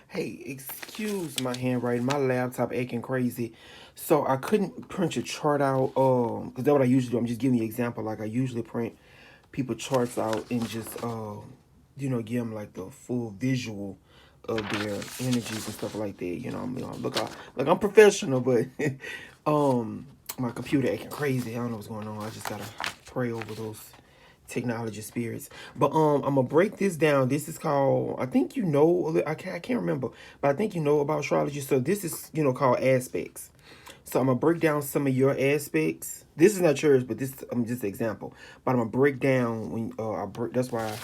Hey, excuse my handwriting. My laptop acting crazy. So I couldn't print your chart out. Because that's what I usually do. I'm just giving you an example. Like I usually print people charts out and just give them like the full visual of their energies and stuff like that. Look, I'm professional, but my computer acting crazy. I don't know what's going on. I just gotta pray over those technology spirits. But I'm gonna break this down. This is called, I think I can't remember, but I think you know about astrology. So this is called aspects. So I'm gonna break down some of your aspects. This is not yours, but this just an example. But I'm gonna break down when I break. That's why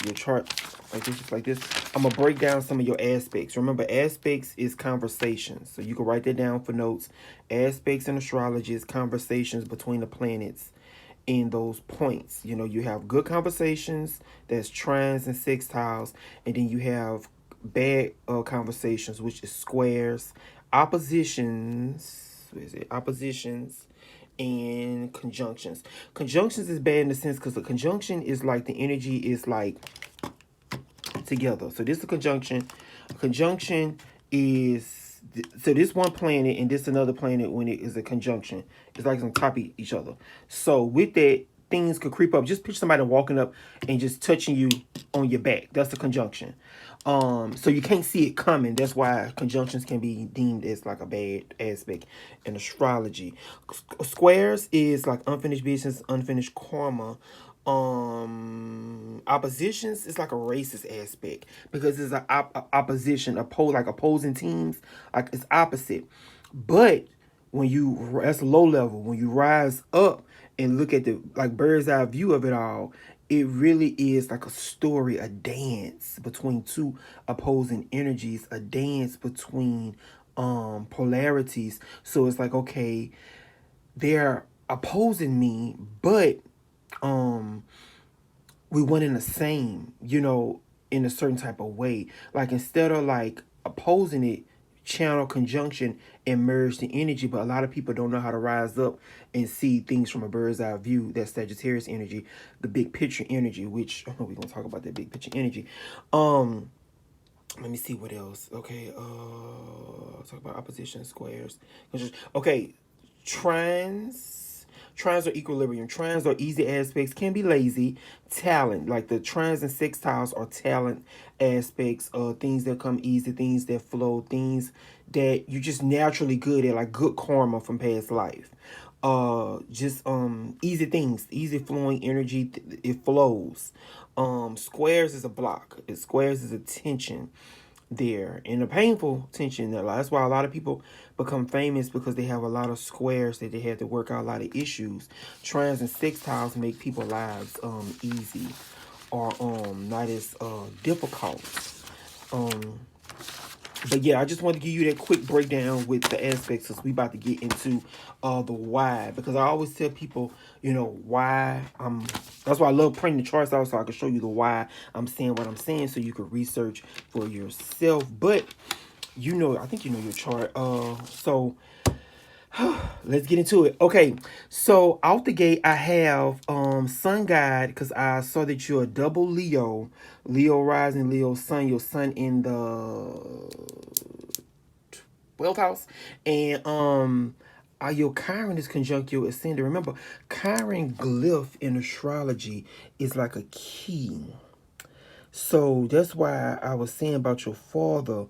your chart like this, just like this. I'm gonna break down some of your aspects. Remember, aspects is conversations. So you can write that down for notes. Aspects in astrology is conversations between the planets in those points. You have good conversations, that's trines and sextiles, and then you have bad conversations, which is squares, oppositions. What is it? Oppositions and conjunctions. Conjunctions is bad in the sense because the conjunction is like the energy is like together. So this is a conjunction. A conjunction is so this one planet and this another planet when it is a conjunction. It's like on top of each other. So with that, things could creep up. Just picture somebody walking up and just touching you on your back. That's a conjunction. So you can't see it coming. That's why conjunctions can be deemed as like a bad aspect in astrology. Squares is like unfinished business, unfinished karma. Oppositions is like a racist aspect because it's an opposition, like opposing teams, like it's opposite. But when you that's low level, when you rise up and look at the like bird's eye view of it all, it really is like a story, a dance between two opposing energies, a dance between polarities. So it's like, okay, they're opposing me, but um we went in the same, in a certain type of way. Like instead of like opposing it, channel conjunction and merge the energy. But a lot of people don't know how to rise up and see things from a bird's eye view. That's Sagittarius energy, the big picture energy, which I know we're gonna talk about that big picture energy. Um, Let me see what else. Okay, talk about opposition squares. Okay, trines. Trines are equilibrium. Trines are easy aspects, can be lazy. Talent, like the trines and sextiles are talent aspects, things that come easy, things that flow, things that you're just naturally good at, like good karma from past life. Just easy things, easy flowing energy, it flows. Squares is a block. Squares is a tension there and a painful tension there. That's why a lot of people become famous because they have a lot of squares that they had to work out a lot of issues. Trines and sextiles make people's lives easy or not as difficult. Um but yeah, I just wanted to give you that quick breakdown with the aspects because we about to get into the why. Because I always tell people, why I'm. That's why I love printing the charts out so I can show you the why I'm saying what I'm saying so you can research for yourself. But I think you know your chart. So let's get into it. Okay, so out the gate, I have Sun Guide because I saw that you're a double Leo, Leo rising, Leo Sun. Your Sun in the 12th house, and your Chiron is conjunct your ascendant. Remember, Chiron glyph in astrology is like a key. So that's why I was saying about your father.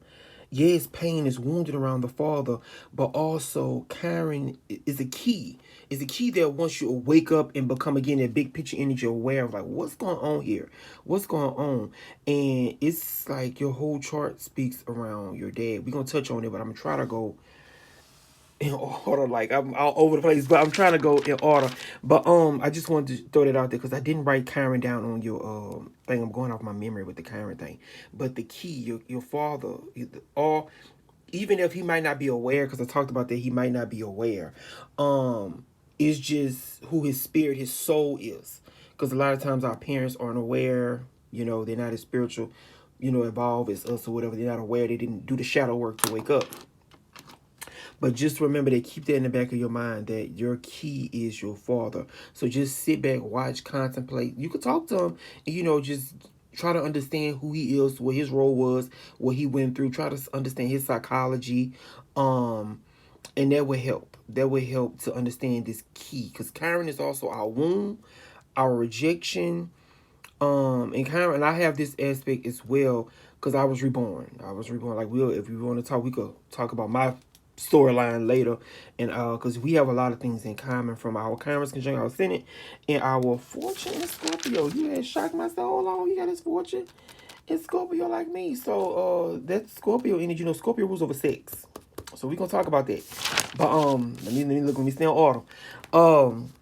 Yes, pain is wounded around the father, but also Chiron is a key. Is a key that once you wake up and become again that big picture energy aware of like what's going on here, what's going on, and it's like your whole chart speaks around your dad. We're gonna touch on it, but I'm gonna try to go in order. Like I'm all over the place, but I'm trying to go in order. But I just wanted to throw that out there because I didn't write Chiron down on your thing. I'm going off my memory with the Chiron thing. But the key, your father, all even if he might not be aware, because I talked about that, he might not be aware. Is just who his spirit, his soul is. Because a lot of times our parents aren't aware. They're not as spiritual, involved as us or whatever. They're not aware. They didn't do the shadow work to wake up. But just remember that, keep that in the back of your mind that your key is your father. So just sit back, watch, contemplate. You could talk to him, and, just Try to understand who he is, what his role was, what he went through. Try to understand his psychology, and that would help. That would help to understand this key, because Chiron is also our womb, our rejection, and Chiron. And I have this aspect as well because I was reborn. I was reborn. Like if we want to talk, we could talk about my storyline later, and because we have a lot of things in common from our Chiron's conjunct our Senate and our fortune in Scorpio. You had shocked myself. Hold on, you got his fortune in Scorpio like me. So that's Scorpio energy. You know, Scorpio rules over sex. So we're gonna talk about that. But let me look. Let me stay on autumn.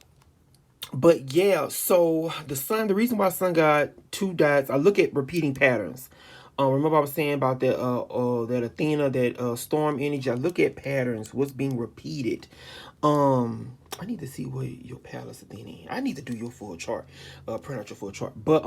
But yeah, so the sun, the reason why sun got two dots, I look at repeating patterns. Remember I was saying about that Athena, that storm energy. I look at patterns, what's being repeated. I need to see what your palace Athena is. I need to do your full chart, print out your full chart. But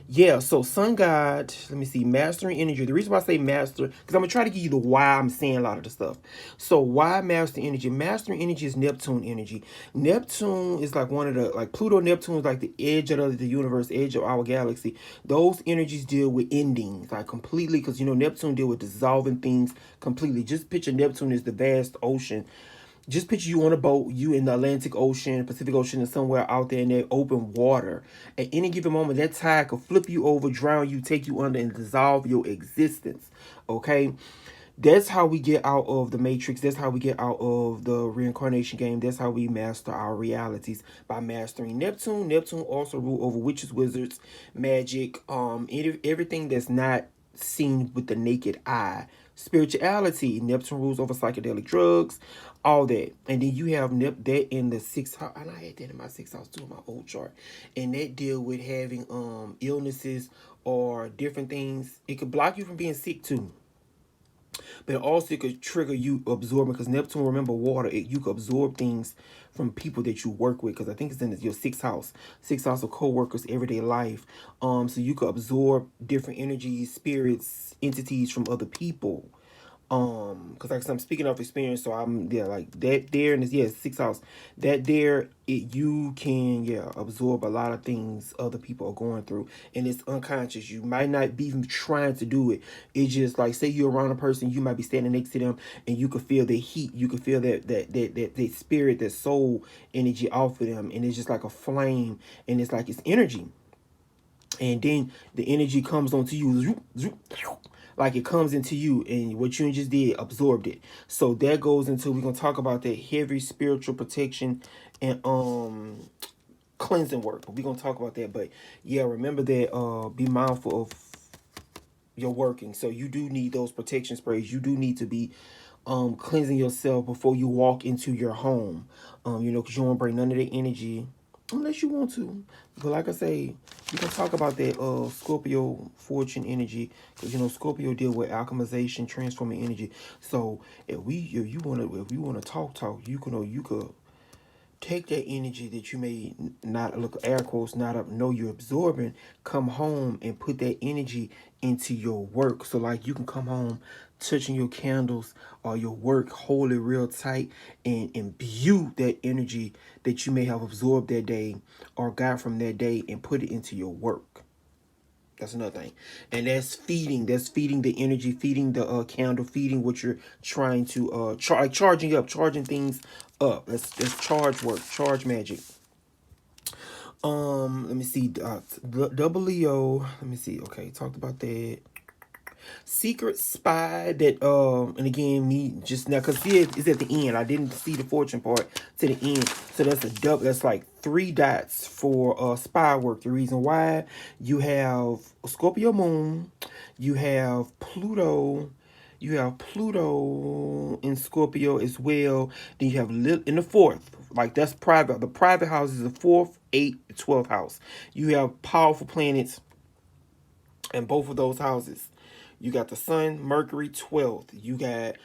yeah, so Sun God, let me see, mastering energy. The reason why I say master, because I'm going to try to give you the why I'm saying a lot of the stuff. So why mastering energy? Mastering energy is Neptune energy. Neptune is like one of the, like Pluto, Neptune is like the edge of the universe, edge of our galaxy. Those energies deal with endings, like completely, because, you know, Neptune deal with dissolving things completely. Just picture Neptune as the vast ocean. Just picture you on a boat, you in the Atlantic Ocean, Pacific Ocean, or somewhere out there in that open water. At any given moment, that tide could flip you over, drown you, take you under, and dissolve your existence. Okay? That's how we get out of the matrix. That's how we get out of the reincarnation game. That's how we master our realities, by mastering Neptune. Neptune also rule over witches, wizards, magic, everything that's not seen with the naked eye. Spirituality. Neptune rules over psychedelic drugs, all that. And then you have that in the sixth house. And I had that in my sixth house too, in my old chart. And that deal with having illnesses or different things. It could block you from being sick too. But also it could trigger you absorbing, because Neptune, remember water, you could absorb things from people that you work with, because I think it's in your sixth house of co-workers, everyday life. So you could absorb different energies, spirits, entities from other people. Because like I'm speaking of experience, so I'm there like that there, and it's, yeah, sixth house. That there, you can, yeah, absorb a lot of things other people are going through, and it's unconscious. You might not be even trying to do it. It's just like, say you're around a person, you might be standing next to them, and you could feel the heat. You could feel that spirit, that soul energy off of them, and it's just like a flame, and it's like it's energy. And then the energy comes onto you, like it comes into you, and what you just did, absorbed it. So that goes into, we're gonna talk about that heavy spiritual protection and cleansing work. We're gonna talk about that. But yeah, remember that, be mindful of your working. So you do need those protection sprays. You do need to be cleansing yourself before you walk into your home. You know, because you don't bring none of the energy unless you want to. But like I say, we can talk about that Scorpio fortune energy, because you know Scorpio deal with alchemization, transforming energy. So if you wanna talk, you could take that energy that you may not, look, air quotes, not up, know you're absorbing, come home and put that energy into your work. So like you can come home touching your candles or your work, hold it real tight and imbue that energy that you may have absorbed that day or got from that day, and put it into your work. That's another thing. And that's feeding the energy, feeding the candle, feeding what you're trying to charging up, charging things up. That's charge work, charge magic. Let me see. Double Leo. Let me see. Okay, talked about that. Secret spy, that and again, me just now, because see, it's at the end. I didn't see the fortune part to the end. So that's a double, that's like three dots for spy work. The reason why, you have Scorpio moon, you have Pluto, in Scorpio as well. Then you have in the fourth, like that's private. The private house is the fourth, 8th, 12th house. You have powerful planets in both of those houses. You got the Sun, Mercury, 12th. You got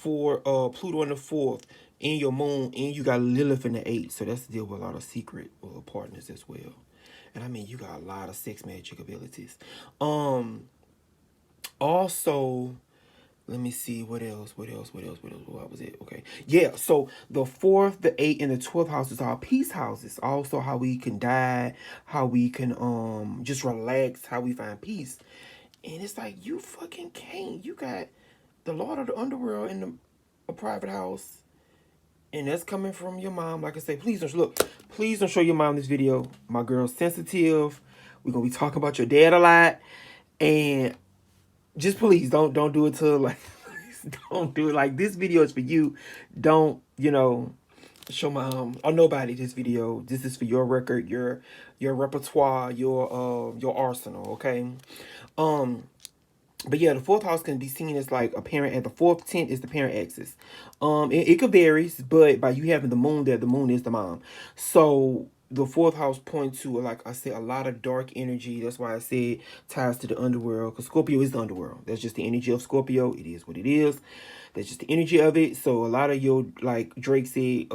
Pluto in the 4th, and your moon, and you got Lilith in the 8th. So that's to deal with a lot of secret partners as well. And I mean, you got a lot of sex magic abilities. Also, Let me see what else. What was it? Okay, yeah. So the fourth, the eighth, and the 12th houses are peace houses. Also, how we can die, how we can just relax, how we find peace. And it's like you fucking can't. You got the Lord of the Underworld in a private house, and that's coming from your mom. Like I say, please don't look. Please don't show your mom this video. My girl's sensitive. We're gonna be talking about your dad a lot, and just please don't do it to like don't do it like this video is for you. Don't show my or nobody this video. This is for your record, your repertoire, your arsenal. Okay. Um. But yeah, the fourth house can be seen as like a parent, and the fourth tent is the parent axis. It could varies, but by you having the moon there, the moon is the mom. So the fourth house points to, like I said, a lot of dark energy. That's why I said ties to the underworld, because Scorpio is the underworld. That's just the energy of Scorpio. It is what it is. That's just the energy of it. So a lot of your, like Drake said,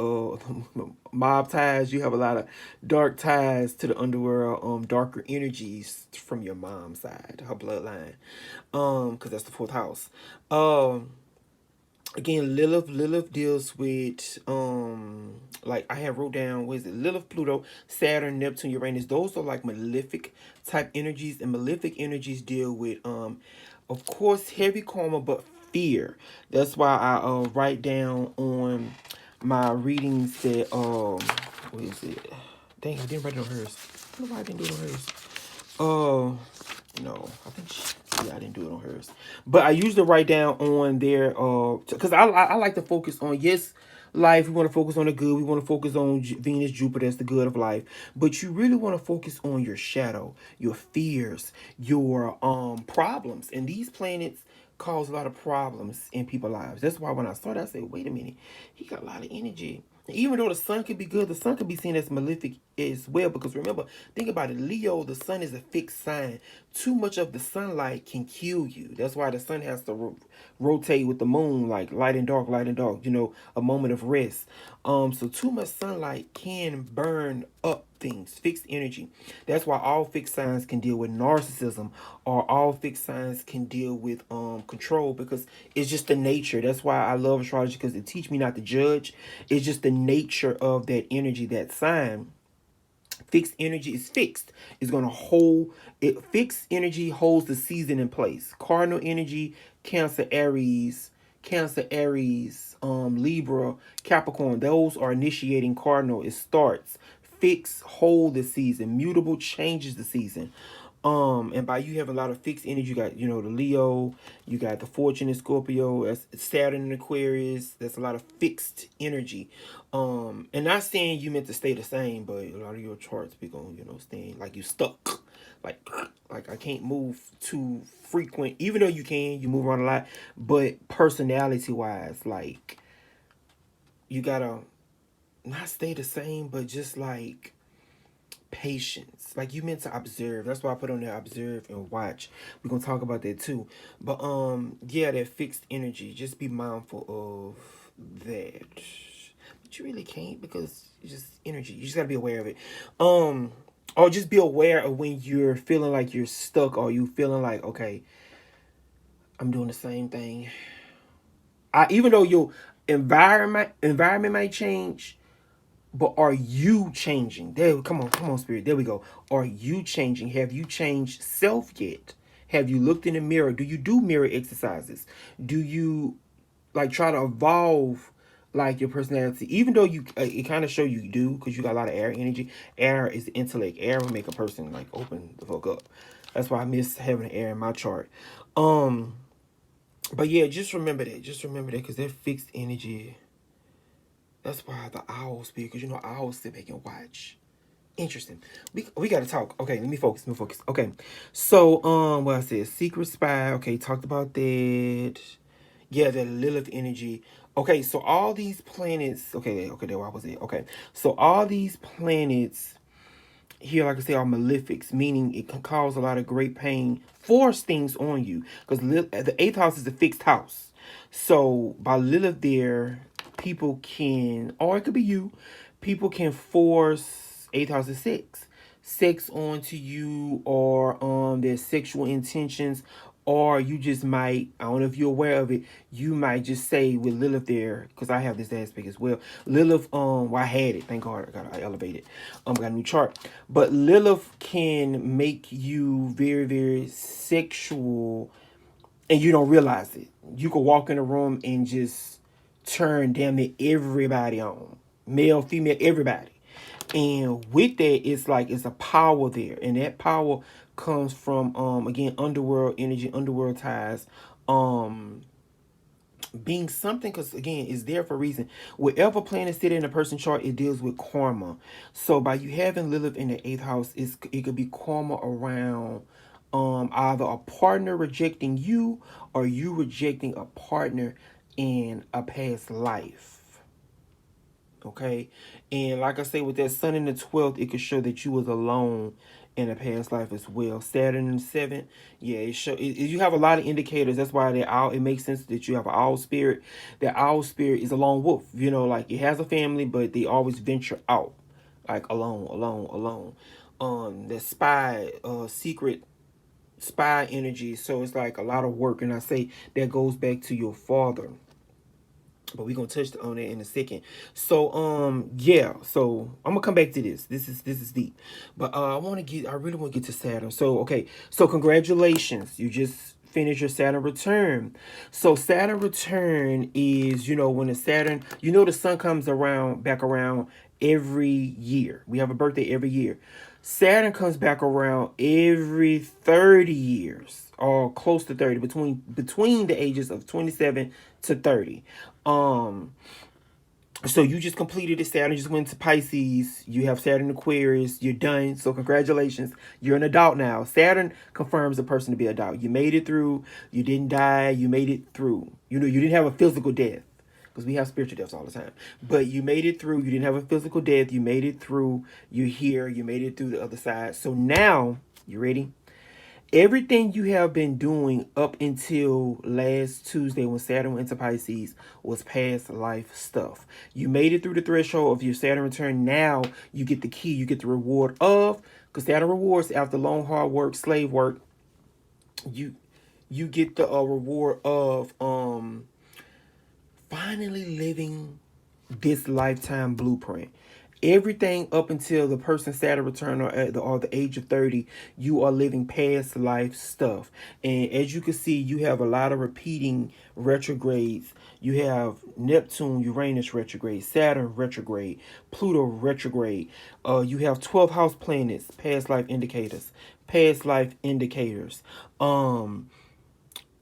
mob ties. You have a lot of dark ties to the underworld. Darker energies from your mom's side, her bloodline. Because that's the fourth house. Again, Lilith deals with like I have wrote down, what is it? Lilith, Pluto, Saturn, Neptune, Uranus. Those are like malefic type energies, and malefic energies deal with of course heavy karma, but fear. That's why I write down on my readings that what is it? Dang, I didn't write it on hers. I don't know why I didn't do it on hers. No, I think yeah, I didn't do it on hers. But I usually write down on there, because I like to focus on, yes, life. We want to focus on the good. We want to focus on Venus, Jupiter. That's the good of life. But you really want to focus on your shadow, your fears, your problems. And these planets cause a lot of problems in people's lives. That's why when I started, I said, wait a minute, he got a lot of energy. Even though the sun could be good, the sun could be seen as malefic as well. Because remember, think about it. Leo, the sun is a fixed sign. Too much of the sunlight can kill you. That's why the sun has to rotate with the moon, like light and dark, light and dark. A moment of rest. So too much sunlight can burn up things, fixed energy. That's why all fixed signs can deal with narcissism, or all fixed signs can deal with control, because it's just the nature. That's why I love astrology, because it teach me not to judge. It's just the nature of that energy, that sign. Fixed energy is fixed. It's going to hold it. Fixed energy holds the season in place. Cardinal energy, Cancer, Aries, Libra, Capricorn. Those are initiating cardinal. It starts. Fixed hold the season. Mutable changes the season. And by you have a lot of fixed energy, you got, the Leo, you got the Fortune in Scorpio, that's Saturn in Aquarius. That's a lot of fixed energy. And not saying you meant to stay the same, but a lot of your charts be going, staying like you stuck. Like I can't move too frequent, even though you move around a lot, but personality wise, like you gotta not stay the same, but just like patience. Like you meant to observe. That's why I put on there, observe and watch. We're gonna talk about that too. But yeah, that fixed energy. Just be mindful of that. But you really can't, because it's just energy. You just gotta be aware of it. Or just be aware of when you're feeling like you're stuck, or you feeling like, okay, I'm doing the same thing. Even though your environment might change, but are you changing? There, come on, spirit. There we go. Are you changing? Have you changed self yet? Have you looked in the mirror? Do you do mirror exercises? Do you like try to evolve like your personality? Even though you, it kind of show you do, because you got a lot of air energy. Air is the intellect. Air will make a person like open the fuck up. That's why I miss having air in my chart. But yeah, just remember that. Just remember that, because that fixed energy. That's why the owls speak, because owls sit back and watch. Interesting. We gotta talk. Okay, let me focus. Okay. So what I said, secret spy. Okay, talked about that. Yeah, the Lilith energy. Okay, so all these planets. Okay, there. Why was it? Okay, so all these planets here, like I say, are malefics, meaning it can cause a lot of great pain, force things on you, because the eighth house is a fixed house. So by Lilith there, people can, or it could be you, people can force eighth house is sex onto you, or their sexual intentions, Or you just might, I don't know if you're aware of it, you might just say with Lilith there, because I have this aspect as well. Lilith, well, I had it, thank God, I elevated. Got a new chart. But Lilith can make you very, very sexual, and you don't realize it. You could walk in a room and just turn damn near everybody on. Male, female, everybody. And with that, it's like it's a power there. And that power comes from again, underworld energy, underworld ties. Being something, because again, it's there for a reason. Whatever planet sit in a person chart, it deals with karma. So by you having Lilith in the eighth house, it could be karma around either a partner rejecting you or you rejecting a partner in a past life. Okay, and like I say, with that sun in the 12th, it could show that you was alone in a past life as well. Saturn in the 7th, yeah, you have a lot of indicators. That's why it makes sense that you have an owl spirit. That owl spirit is a lone wolf, like it has a family, but they always venture out, like alone, alone, alone. The spy, secret spy energy. So it's like a lot of work, and I say that goes back to your father, but we're gonna touch on that in a second. So yeah, so I'm gonna come back to this. This is deep, but I really want to get to Saturn. So okay, so congratulations, you just finished your Saturn return. So Saturn return is, when the Saturn, the sun comes back around every year. We have a birthday every year. Saturn comes back around every 30 years, or close to 30, between the ages of 27 to 30. Um so you just completed it. Saturn just went to Pisces. You have Saturn Aquarius. You're done. So congratulations. You're an adult now. Saturn confirms a person to be an adult. You made it through. You didn't die. You made it through. You didn't have a physical death, because we have spiritual deaths all the time. But you made it through. You didn't have a physical death. You made it through. You're here. You made it through the other side. So now, you ready? Everything you have been doing up until last Tuesday when Saturn went into Pisces was past life stuff. You made it through the threshold of your Saturn return. Now you get the key. You get the reward of, because Saturn rewards after long hard work, slave work. You get the reward of finally living this lifetime blueprint. Everything up until the person Saturn return, or the age of 30, you are living past life stuff. And as you can see, you have a lot of repeating retrogrades. You have Neptune, Uranus retrograde, Saturn retrograde, Pluto retrograde. You have 12 house planets, past life indicators. Past life indicators. Saturn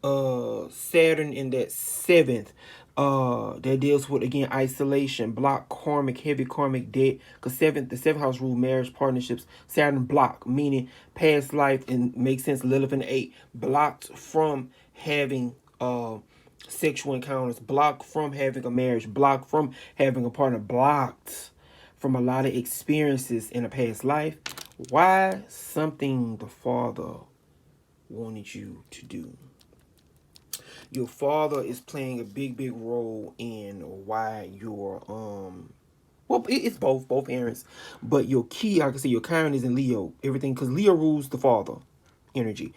in that 7th, that deals with, again, isolation, block, karmic, heavy karmic debt, because the seventh house rule marriage, partnerships. Saturn block, meaning past life, and makes sense. Lilith in 8, blocked from having sexual encounters, blocked from having a marriage, blocked from having a partner, blocked from a lot of experiences in a past life. Why? Something the father wanted you to do. Your father is playing a big role in why you're well, it's both parents, but your key, I can say, your Chiron is in Leo. Everything, because Leo rules the father energy.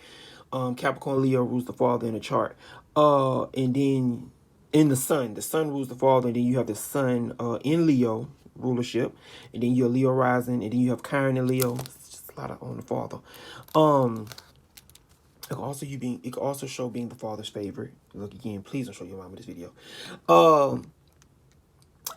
Capricorn, Leo rules the father in the chart. And then in the sun rules the father, and then you have the sun in Leo rulership, and then you're Leo rising, and then you have Chiron in Leo. It's just a lot on the father. It could also show being the father's favorite. Look again, please don't show your mama this video.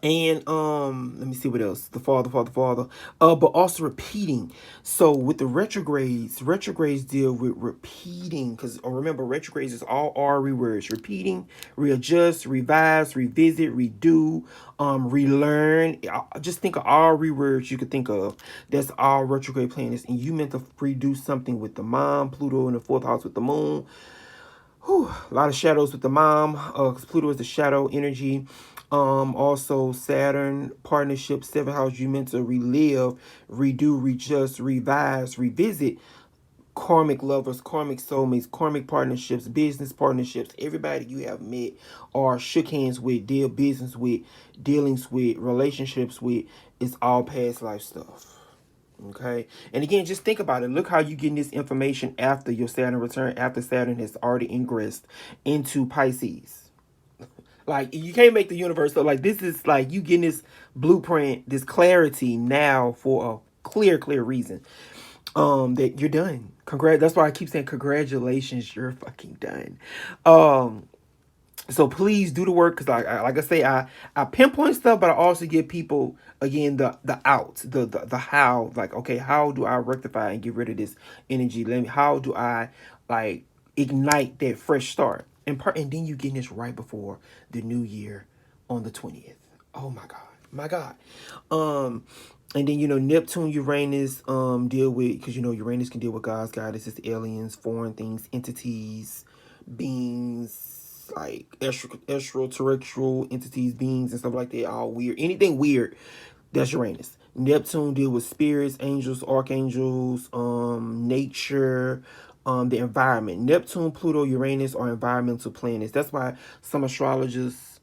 And let me see what else. The father. But also repeating. So with the retrogrades deal with repeating. Because remember, retrogrades is all R words. Repeating, readjust, revise, revisit, redo, relearn. Just think of all words you could think of. That's all retrograde planets. And you meant to redo something with the mom, Pluto in the 4th house with the moon. Whew, a lot of shadows with the mom, because Pluto is the shadow energy. Also Saturn partnership, 7th house. You meant to relive, redo, readjust, revise, revisit karmic lovers, karmic soulmates, karmic partnerships, business partnerships. Everybody you have met or shook hands with, deal business with, dealings with, relationships with, it's all past life stuff. Okay. And again, just think about it. Look how you getting this information after your Saturn return, after Saturn has already ingressed into Pisces. Like, you can't make the universe so, like, this is like you getting this blueprint, this clarity now for a clear reason. That you're done. That's why I keep saying congratulations, you're fucking done. Um so please do the work, because like I say, I pinpoint stuff, but I also give people again the out, the how, like, okay, how do I rectify and get rid of this energy? How do I like ignite that fresh start? And then you getting this right before the new year on the 20th. Oh my god, my god. um and then Neptune, Uranus deal with, because Uranus can deal with God's goddesses, aliens, foreign things, entities, beings, like extraterrestrial entities, beings, and stuff like that. All weird. Anything weird, that's Uranus. Neptune deal with spirits, angels, archangels, nature, the environment. Neptune, Pluto, Uranus are environmental planets. That's why some astrologers,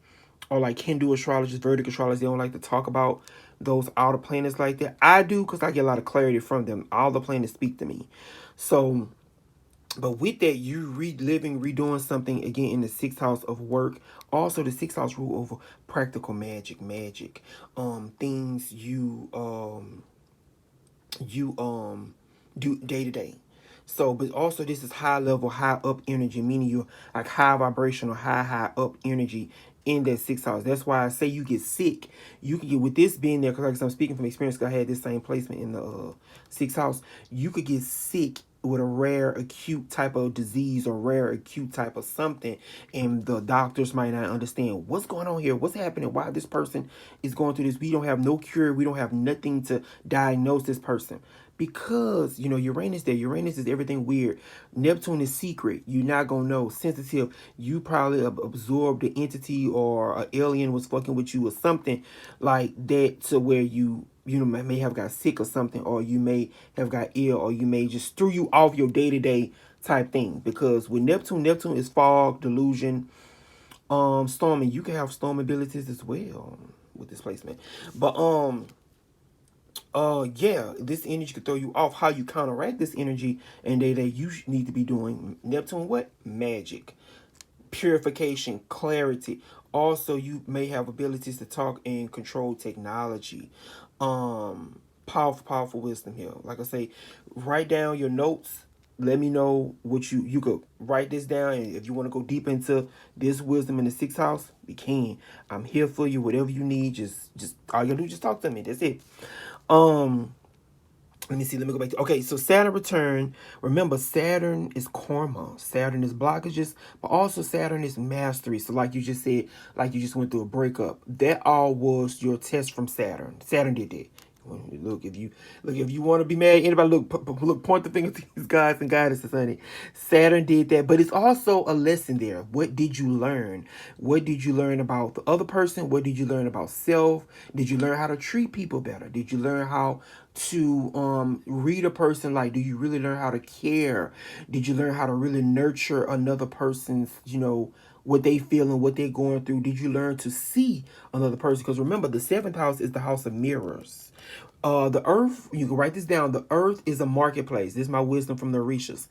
or like Hindu astrologers, Vedic astrologers, they don't like to talk about those outer planets like that. I do, because I get a lot of clarity from them. All the planets speak to me. So, but with that, you reliving, redoing something again in the sixth house of work. Also, the sixth house rule over practical magic, things you do day to day. So, but also this is high level, high up energy, meaning you like high vibrational, high up energy in that sixth house. That's why I say you get sick. You can get, with this being there, because like I'm speaking from experience, because I had this same placement in the sixth house. You could get sick with a rare acute type of disease or rare acute type of something, and the doctors might not understand what's going on here, what's happening, why this person is going through this. We don't have no cure, we don't have nothing to diagnose this person, because Uranus there. Uranus is everything weird. Neptune is secret. You're not gonna know. Sensitive. You probably absorbed the entity, or an alien was fucking with you or something like that, to where you may have got sick or something, or you may have got ill, or you may just threw you off your day-to-day type thing. Because with Neptune is fog, delusion, storming. You can have storm abilities as well with this placement. But yeah, this energy could throw you off. How you counteract this energy and that you need to be doing Neptune, what? Magic, purification, clarity. Also, you may have abilities to talk and control technology. Powerful wisdom here. Like I say, write down your notes. Let me know what you could write this down, and if you want to go deep into this wisdom in the sixth house, we can. I'm here for you. Whatever you need, just all you gotta do, just talk to me. That's it. Um, Let me see. Let me go back to, okay. So Saturn return. Remember, Saturn is karma. Saturn is blockages, but also Saturn is mastery. So like you just said, like you just went through a breakup. That all was your test from Saturn. Saturn did that. If you want to be mad, anybody look, point the finger to these guys and goddesses, honey. Saturn did that, but it's also a lesson there. What did you learn? What did you learn about the other person? What did you learn about self? Did you learn how to treat people better? Did you learn how to read a person? Like, do you really learn how to care? Did you learn how to really nurture another person's, what they feel and what they're going through? Did you learn to see another person? Because remember, the seventh house is the house of mirrors. The earth, you can write this down. The earth is a marketplace. This is my wisdom from the Orishas.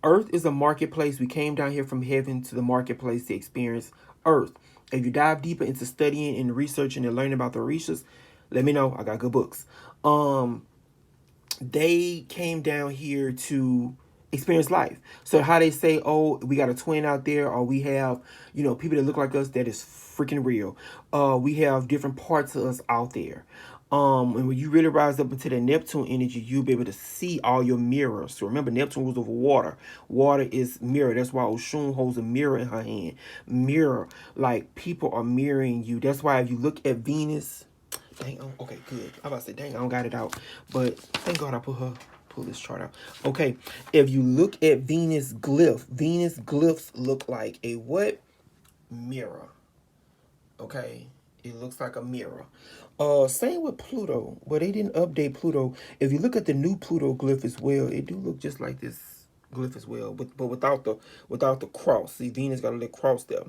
Earth is a marketplace. We came down here from heaven to the marketplace to experience earth. If you dive deeper into studying and researching and learning about the Orishas, let me know. I got good books. They came down here to experience life. So how they say, oh, we got a twin out there, or we have, people that look like us, that is freaking real. We have different parts of us out there. And when you really rise up into the Neptune energy, you'll be able to see all your mirrors. So remember, Neptune was over water. Water is mirror. That's why Oshun holds a mirror in her hand. Mirror, like people are mirroring you. That's why if you look at Venus, dang, oh, okay, good. I'm about to say, dang, I don't got it out. But thank God I pull this chart out. Okay, if you look at Venus glyphs look like a what? Mirror. Okay, it looks like a mirror. Same with Pluto, but they didn't update Pluto. If you look at the new Pluto glyph as well, it do look just like this glyph as well, but without the cross. See, Venus got a little cross there.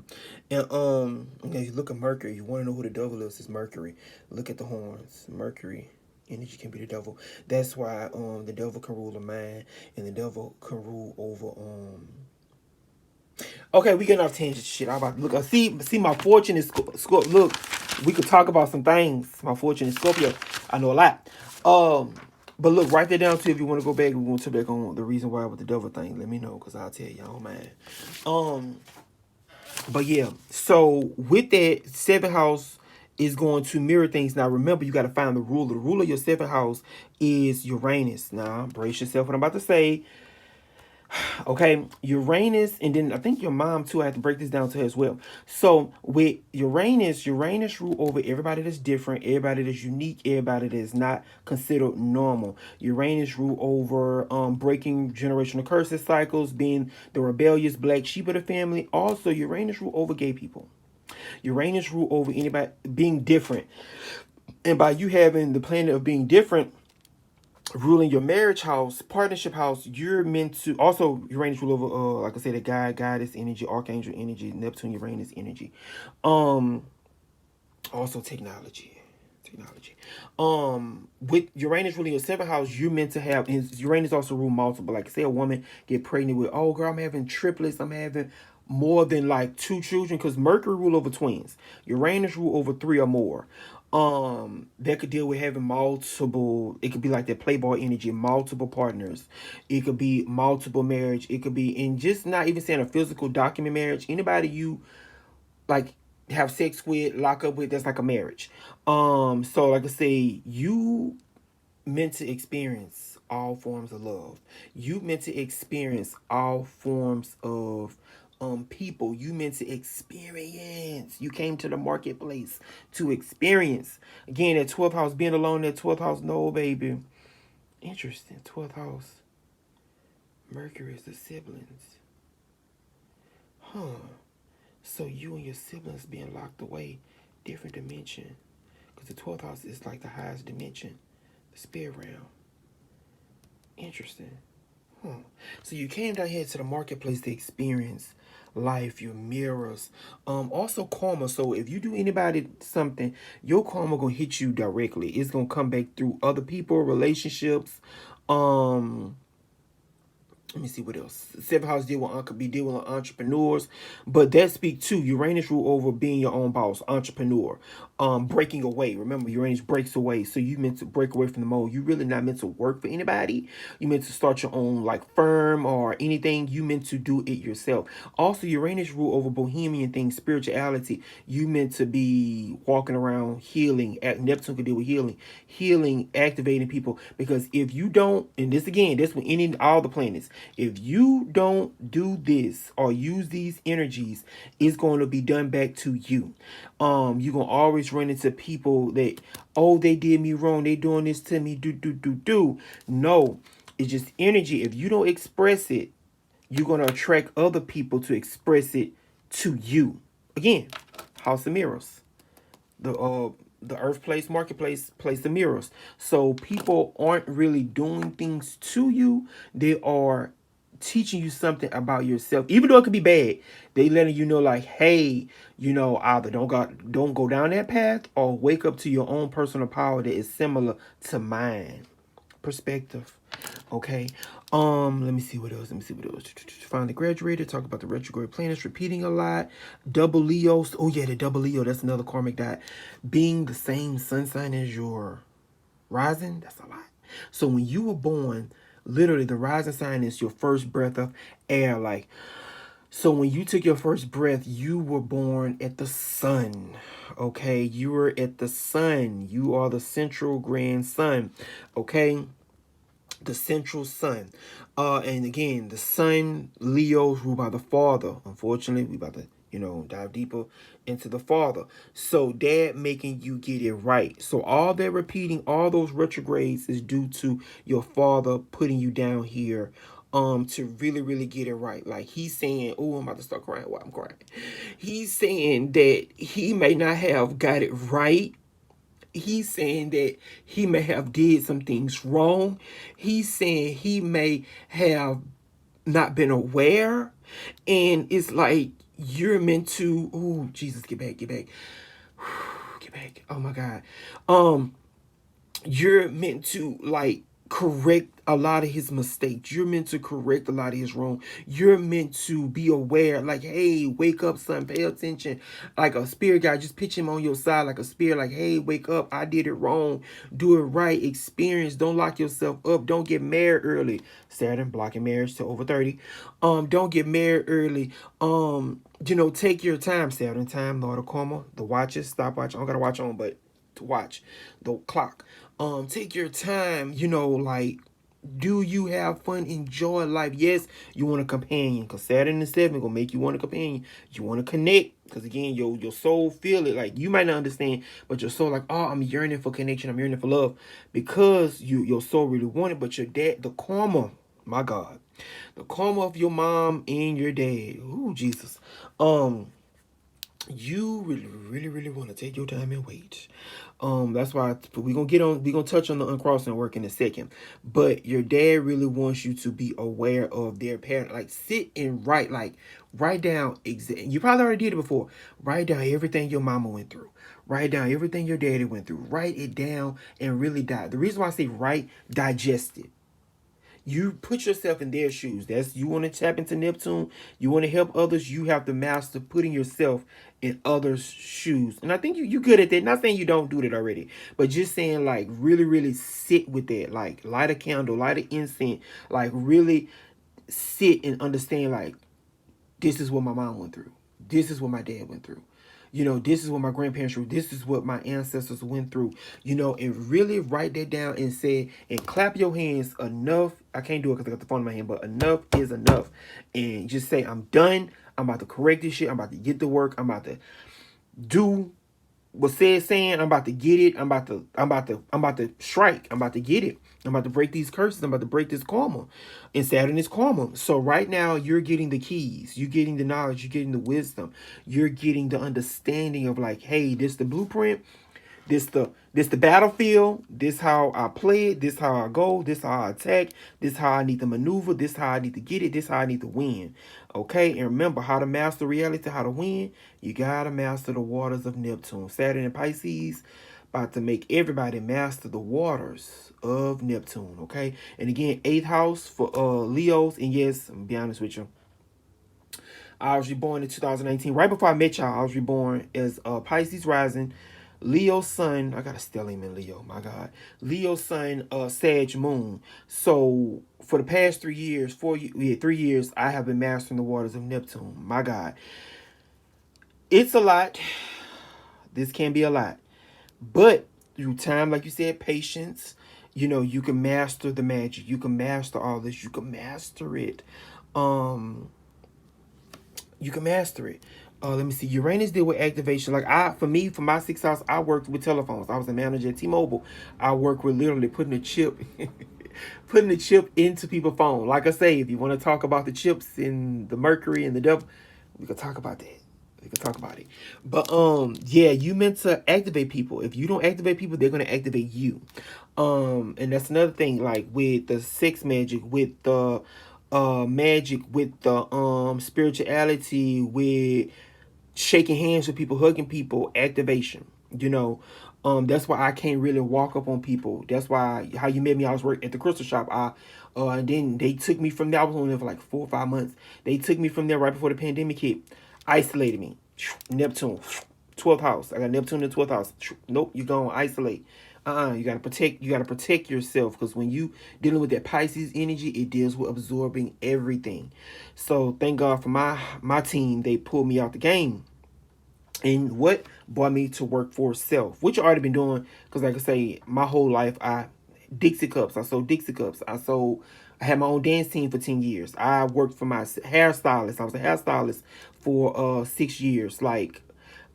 And okay, if you look at Mercury, you want to know who the devil is? It's Mercury. Look at the horns. Mercury Energy can be the devil. That's why the devil can rule a mind, and the devil can rule over Okay, we getting off tangent shit. I'm about to look. See, my fortune is Scorpio. Look, we could talk about some things. My fortune is Scorpio. I know a lot. But look, write that down too if you want to go back. We want to back on the reason why with the devil thing. Let me know, cause I'll tell y'all, man. But yeah. So with that, seventh house is going to mirror things. Now remember, you got to find the ruler. The ruler of your seventh house is Uranus. Now brace yourself. What I'm about to say. Okay, Uranus, and then I think your mom too. I have to break this down to her as well. So with Uranus rule over everybody that's different, everybody that's unique, everybody that's not considered normal. Uranus rule over breaking generational curses cycles, being the rebellious black sheep of the family. Also, Uranus rule over gay people. Uranus rule over anybody being different, and by you having the planet of being different ruling your marriage house, partnership house, you're meant to also Uranus rule over like I said, the goddess energy, archangel energy, Neptune, Uranus energy. Um Also technology. Technology. With Uranus ruling your seventh house, you're meant to have Uranus also rule multiple. Like say a woman get pregnant with, oh girl, I'm having triplets, I'm having more than like two children, because Mercury rule over twins. Uranus rule over three or more. That could deal with having multiple, it could be like that playboy energy, multiple partners. It could be multiple marriage. It could be in just not even saying a physical document marriage. Anybody you like have sex with, lock up with, that's like a marriage. So like I say, you meant to experience all forms of love. You meant to experience all forms of people. You meant to experience. You came to the marketplace to experience. Again, that 12th house, being alone, that 12th house, no baby. Interesting. 12th house. Mercury is the siblings. Huh. So you and your siblings being locked away, different dimension. Because the 12th house is like the highest dimension, the spirit realm. Interesting. Huh. So you came down here to the marketplace to experience life, your mirrors. Also karma. So if you do anybody something, your karma gonna hit you directly. It's gonna come back through other people, relationships. Um Let me see what else. Seventh house could be dealing with entrepreneurs, but that speak to Uranus rule over being your own boss, entrepreneur, breaking away. Remember, Uranus breaks away, so you meant to break away from the mold. You really not meant to work for anybody. You meant to start your own like firm or anything. You meant to do it yourself. Also, Uranus rule over bohemian things, spirituality. You meant to be walking around healing. Neptune could deal with healing, activating people. Because if you don't, and this again, this with any all the planets. If you don't do this or use these energies, it's going to be done back to you. You're gonna always run into people that, oh, they did me wrong, they doing this to me, do. No, it's just energy. If you don't express it, you're gonna attract other people to express it to you. Again, House of Mirrors. The earth place, marketplace, place of mirrors. So people aren't really doing things to you. They are teaching you something about yourself. Even though it could be bad, they letting you know like, hey, either don't go down that path or wake up to your own personal power that is similar to mine. Perspective. Okay. Let me see what else. Finally graduated. Talk about the retrograde planets repeating a lot. Double Leos. Oh yeah, the double Leo. That's another karmic dot. Being the same sun sign as your rising. That's a lot. So when you were born, literally the rising sign is your first breath of air. Like, so when you took your first breath, you were born at the sun. Okay, you were at the sun. You are the central grand sun. Okay, the central sun. And again, the sun, Leo's ruled by the father. Unfortunately, we about to, dive deeper into the father. So dad making you get it right. So all that repeating, all those retrogrades is due to your father putting you down here to really, really get it right. Like he's saying, oh, I'm about to start crying while I'm crying. He's saying that he may not have got it right. He's saying that he may have did some things wrong. He's saying he may have not been aware. And it's like you're meant to, oh, Jesus, get back. Get back. Oh my God. you're meant to like correct a lot of his mistakes. You're meant to correct a lot of his wrong. You're meant to be aware, like, hey, wake up, son, pay attention. Like a spirit guy, just pitch him on your side like a spirit, like, hey, wake up, I did it wrong. Do it right. Experience. Don't lock yourself up. Don't get married early. Saturn blocking marriage to over 30. Don't get married early. Take your time, Saturn time, Lord of Karma, the watches, stopwatch. I don't got a watch on, but to watch the clock. Take your time, like, do you have fun, enjoy life? Yes, you want a companion, because Saturn and 7 gonna make you want a companion. You want to connect, because again, your soul feel it. Like, you might not understand, but your soul like, oh, I'm yearning for connection, I'm yearning for love, because your soul really want it. But your dad, the karma, my God, the karma of your mom and your dad, ooh, Jesus, you really, really, really want to take your time and wait. That's why we're gonna touch on the uncrossing work in a second. But your dad really wants you to be aware of their parent. Like, sit and write down you probably already did it before. Write down everything your mama went through. Write down everything your daddy went through. Write it down and really The reason why I say write, digest it. You put yourself in their shoes. That's, you want to tap into Neptune. You want to help others. You have to master putting yourself in others' shoes. And I think you good at that. Not saying you don't do that already, but just saying, like, really, really sit with that. Like, light a candle, light an incense. Like, really sit and understand, like, this is what my mom went through. This is what my dad went through. This is what my grandparents through. This is what my ancestors went through. And really write that down and say, and clap your hands enough. I can't do it because I got the phone in my hand, but enough is enough. And just say, I'm done. I'm about to correct this shit. I'm about to get to work. I'm about to do what Cedd saying. I'm about to get it. I'm about to strike. I'm about to get it. I'm about to break these curses. I'm about to break this karma. And Saturn is karma. So right now you're getting the keys. You're getting the knowledge. You're getting the wisdom. You're getting the understanding of, like, hey, this the blueprint. This the battlefield. This how I play it. This how I go. This how I attack. This how I need to maneuver. This how I need to get it. This how I need to win. Okay, and remember how to master reality, how to win. You gotta master the waters of Neptune. Saturn and Pisces about to make everybody master the waters of Neptune. Okay, and again, 8th house for Leos. And yes, I'm gonna be honest with you, I was reborn in 2019. Right before I met y'all, I was reborn as Pisces rising, Leo sun. I got a stellium in Leo, my God. Leo sun, Sag moon. So for the past 3 years, 3 years, I have been mastering the waters of Neptune. My God. It's a lot. This can be a lot. But through time, like you said, patience, you can master the magic. You can master all this. You can master it. You can master it. Let me see. Uranus deal with activation. Like, for my 6th house, I worked with telephones. I was a manager at T-Mobile. I work with literally putting a chip, putting the chip into people's phone. Like I say, if you want to talk about the chips and the mercury and the devil, we can talk about that. We can talk about it. But yeah, you meant to activate people. If you don't activate people, they're gonna activate you. And that's another thing. Like with the sex magic, with the magic, with the spirituality, with shaking hands with people, hugging people, activation. That's why I can't really walk up on people. That's why how you met me. I was working at the crystal shop. And then they took me from there. I was only there for like 4 or 5 months. They took me from there right before the pandemic hit. Isolated me. Neptune, 12th house. I got Neptune in the 12th house. Nope, you gonna isolate. You gotta protect. You gotta protect yourself, because when you dealing with that Pisces energy, it deals with absorbing everything. So thank God for my team. They pulled me out the game, and what brought me to work for self, which I already been doing. Because like I say, my whole life I Dixie cups. I sold Dixie cups. I had my own dance team for 10 years. I worked for my hairstylist. I was a hairstylist for 6 years. Like,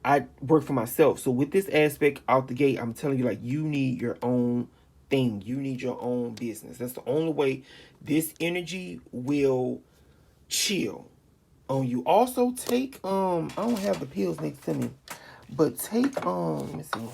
I worked for myself. So with this aspect out the gate, I'm telling you, like, you need your own thing. You need your own business. That's the only way this energy will chill on you. Also take I don't have the pills next to me, but take let me see.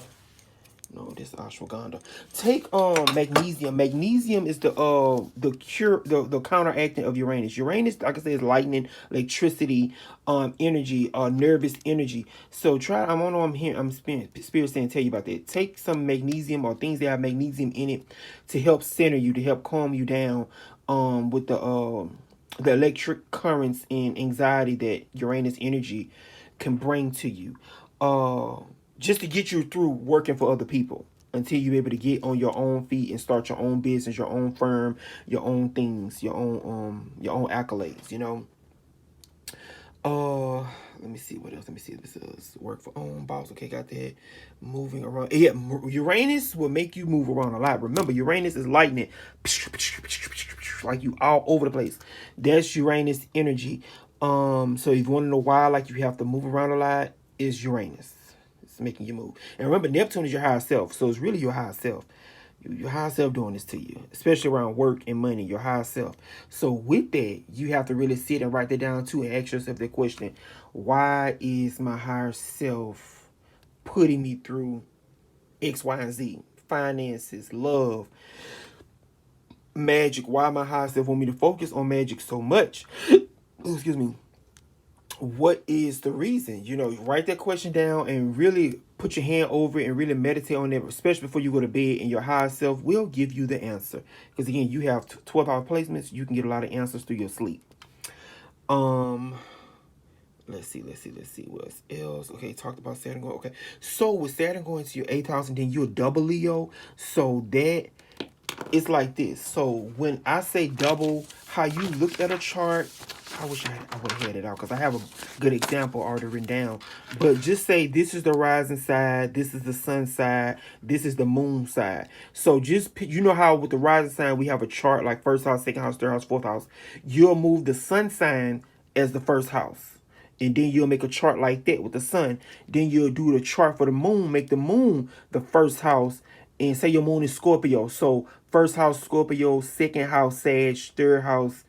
No, this is ashwagandha. Take magnesium. Magnesium is the cure, the counteracting of Uranus. Uranus, like I said, is lightning, electricity, energy, nervous energy. So try. I don't know. I'm spirit saying tell you about that. Take some magnesium or things that have magnesium in it to help center you, to help calm you down. With the electric currents and anxiety that Uranus energy can bring to you. Just to get you through working for other people until you're able to get on your own feet and start your own business, your own firm, your own things, your own accolades, you know. Let me see what else. Let me see if this is work for own boss. Okay, got that. Moving around. Yeah, Uranus will make you move around a lot. Remember, Uranus is lightning, like you all over the place. That's Uranus energy. So if you want to know why, like you have to move around a lot, is Uranus. It's making you move. And remember, Neptune is your higher self, so it's really your higher self. Your higher self doing this to you, especially around work and money, your higher self. So with that, you have to really sit and write that down too and ask yourself the question, why is my higher self putting me through X, Y, and Z? Finances, love, magic. Why my higher self want me to focus on magic so much? Excuse me. What is the reason? You know, write that question down and really put your hand over it and really meditate on it, especially before you go to bed, and your higher self will give you the answer. Because again, you have 12-hour placements, you can get a lot of answers through your sleep. Let's see what else. Okay, talked about Saturn going. Okay, so with Saturn going to your 8th house and then you're a double Leo, so that it's like this. So when I say double, how you look at a chart, I wish I would have had it out because I have a good example already written down. But just say this is the rising side, this is the sun side, this is the moon side. So just, you know how with the rising sign we have a chart like first house, second house, third house, fourth house. You'll move the sun sign as the first house. And then you'll make a chart like that with the sun. Then you'll do the chart for the moon, make the moon the first house. And say your moon is Scorpio. So first house Scorpio, second house Sag, third house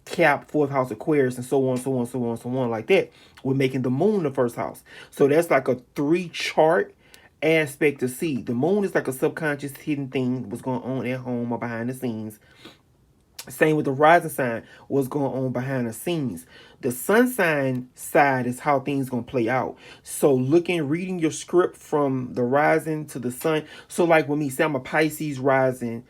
Cap, fourth house Aquarius, and so on, so on, so on, so on, like that. We're making the moon the first house. So that's like a 3 chart aspect to see. The moon is like a subconscious hidden thing, what's going on at home or behind the scenes. Same with the rising sign, what's going on behind the scenes. The sun sign side is how things gonna play out. So reading your script from the rising to the sun. So like with me, say I'm a Pisces rising,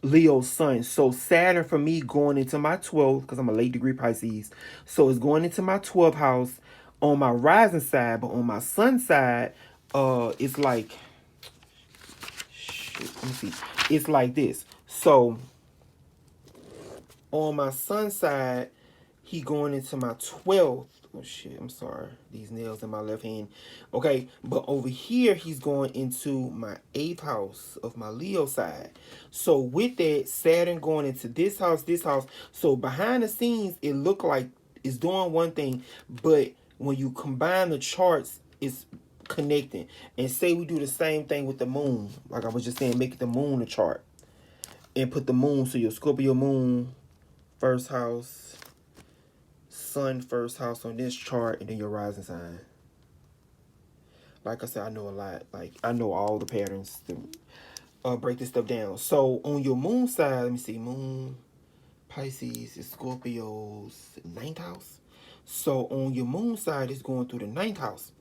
Leo sun. So Saturn for me going into my 12th, because I'm a late degree Pisces. So it's going into my 12th house on my rising side, but on my sun side, it's like, shit, let me see. It's like this. So on my sun side, he going into my 12th. Oh shit, I'm sorry. These nails in my left hand. Okay, but over here, he's going into my 8th house of my Leo side. So with that, Saturn going into this house, this house. So behind the scenes, it look like it's doing one thing, but when you combine the charts, it's connecting. And say we do the same thing with the moon. Like I was just saying, make the moon a chart. And put the moon, so your Scorpio moon, first house, sun first house on this chart, and then your rising sign. Like I said, I know a lot. Like I know all the patterns to break this stuff down. So on your moon side, let me see, moon, Pisces is Scorpio's 9th house. So on your moon side, it's going through the 9th house.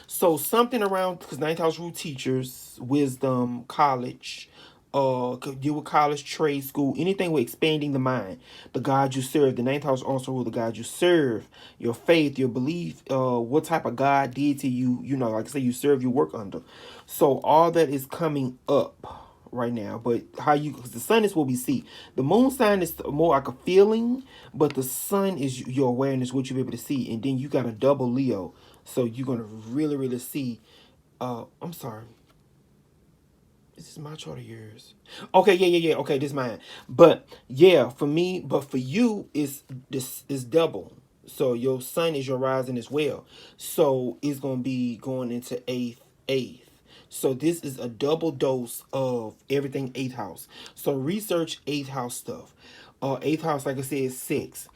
So something around, because 9th house rule teachers, wisdom, college, could deal with college, trade school, anything with expanding the mind. The God you serve. The 9th house also rule the God you serve. Your faith, your belief, what type of God did to you, you know, like I say, you serve, you work under. So all that is coming up right now. But how you, because the sun is what we see. The moon sign is more like a feeling, but the sun is your awareness, what you'll be able to see. And then you got a double Leo. So you're going to really, really see. I'm sorry. Is this my chart or yours? Okay, yeah. Okay, this is mine. But yeah, for me, but for you, this is double. So your sun is your rising as well. So it's gonna be going into eighth. So this is a double dose of everything 8th house. So research 8th house stuff. 8th house, like I said, is sex.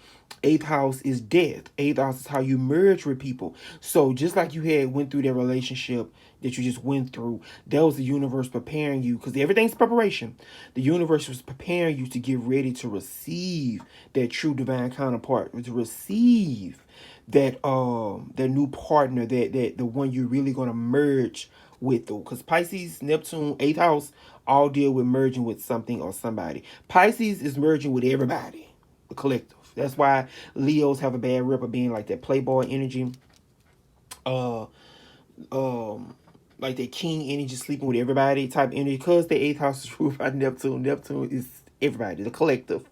Eighth house is death. Eighth house is how you merge with people. So just like you had went through that relationship that you just went through, that was the universe preparing you, because everything's preparation. The universe was preparing you to get ready to receive that true divine counterpart, to receive that new partner, that the one you're really gonna merge with, though. Because Pisces, Neptune, eighth house all deal with merging with something or somebody. Pisces is merging with everybody, the collective. That's why Leos have a bad rep of being like that playboy energy, uh, um, like that king energy, sleeping with everybody type energy. Because the eighth house is ruled by Neptune. Neptune is everybody, the collective.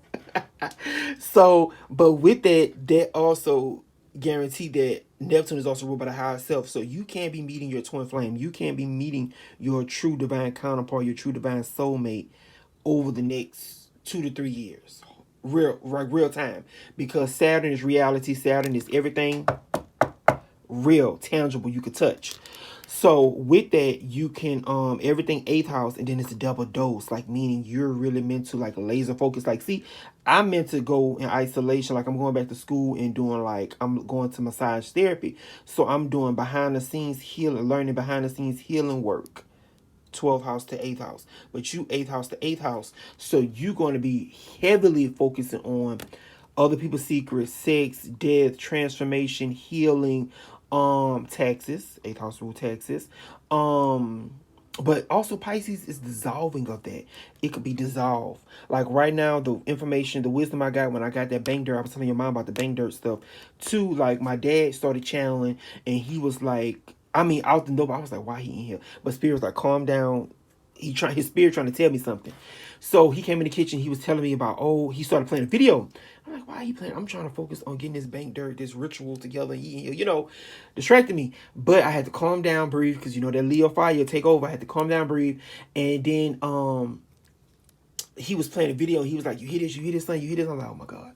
So, but with that, that also guarantee that Neptune is also ruled by the higher self. So you can't be meeting your twin flame. You can't be meeting your true divine counterpart, your true divine soulmate over the next 2 to 3 years. Real time. Because Saturn is reality. Saturn is everything real, tangible, you could touch. So with that, you can everything eighth house, and then it's a double dose, like meaning you're really meant to like laser focus. Like, see, I'm meant to go in isolation, like I'm going back to school and doing like I'm going to massage therapy. So I'm doing behind the scenes healing, learning behind the scenes healing work. 12th house to 8th house, but you 8th house to 8th house, so you're going to be heavily focusing on other people's secrets, sex, death, transformation, healing, taxes, 8th house rule taxes, but also Pisces is dissolving of that. It could be dissolved. Like right now, the information, the wisdom I got when I got that bank dirt, I was telling your mom about the bank dirt stuff too. Like my dad started channeling, and he was like, I mean, out the door, I was like, why he in here? But Spirit was like, calm down. His spirit trying to tell me something. So he came in the kitchen. He was telling me about, oh, he started playing a video. I'm like, why are you playing? I'm trying to focus on getting this bank dirt, this ritual together. He, distracted me. But I had to calm down, breathe, because that Leo fire take over. I had to calm down, breathe, and then he was playing a video. He was like, you hear this, son, you hear this. I'm like, oh my god.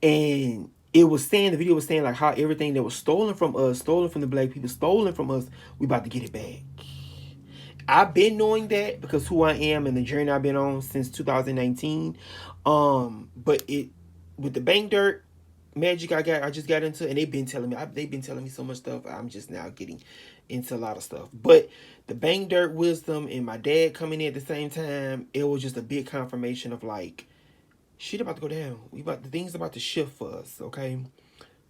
And the video was saying like how everything that was stolen from us, stolen from the black people, stolen from us, we about to get it back. I've been knowing that because who I am and the journey I've been on since 2019. But it with the bank dirt magic I just got into, and they've been telling me so much stuff. I'm just now getting into a lot of stuff. But the bank dirt wisdom and my dad coming in at the same time, it was just a big confirmation of like, shit about to go down. The things about to shift for us, okay?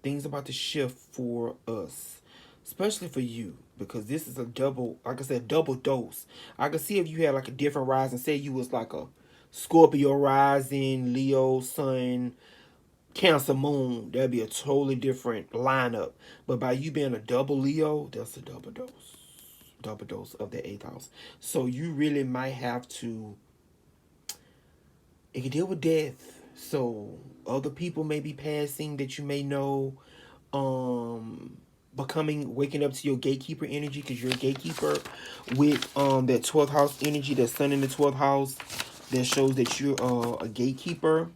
Things about to shift for us, especially for you, because this is a double, like I said, double dose. I could see if you had like a different rising, say you was like a Scorpio rising, Leo sun, Cancer moon, that'd be a totally different lineup. But by you being a double Leo, that's a double dose of the eighth house. So you really might have to, it can deal with death. So other people may be passing that you may know, waking up to your gatekeeper energy, because you're a gatekeeper with that 12th house energy, that sun in the 12th house, that shows that you're a gatekeeper.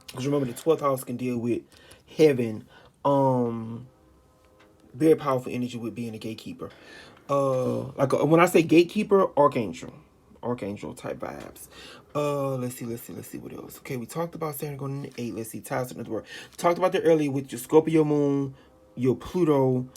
Because remember, the 12th house can deal with heaven. Very powerful energy with being a gatekeeper. When I say gatekeeper, archangel type vibes. Let's see what else. Okay, we talked about Saturn going into 8. Let's see, ties to another word. Talked about that earlier with your Scorpio moon, your Pluto,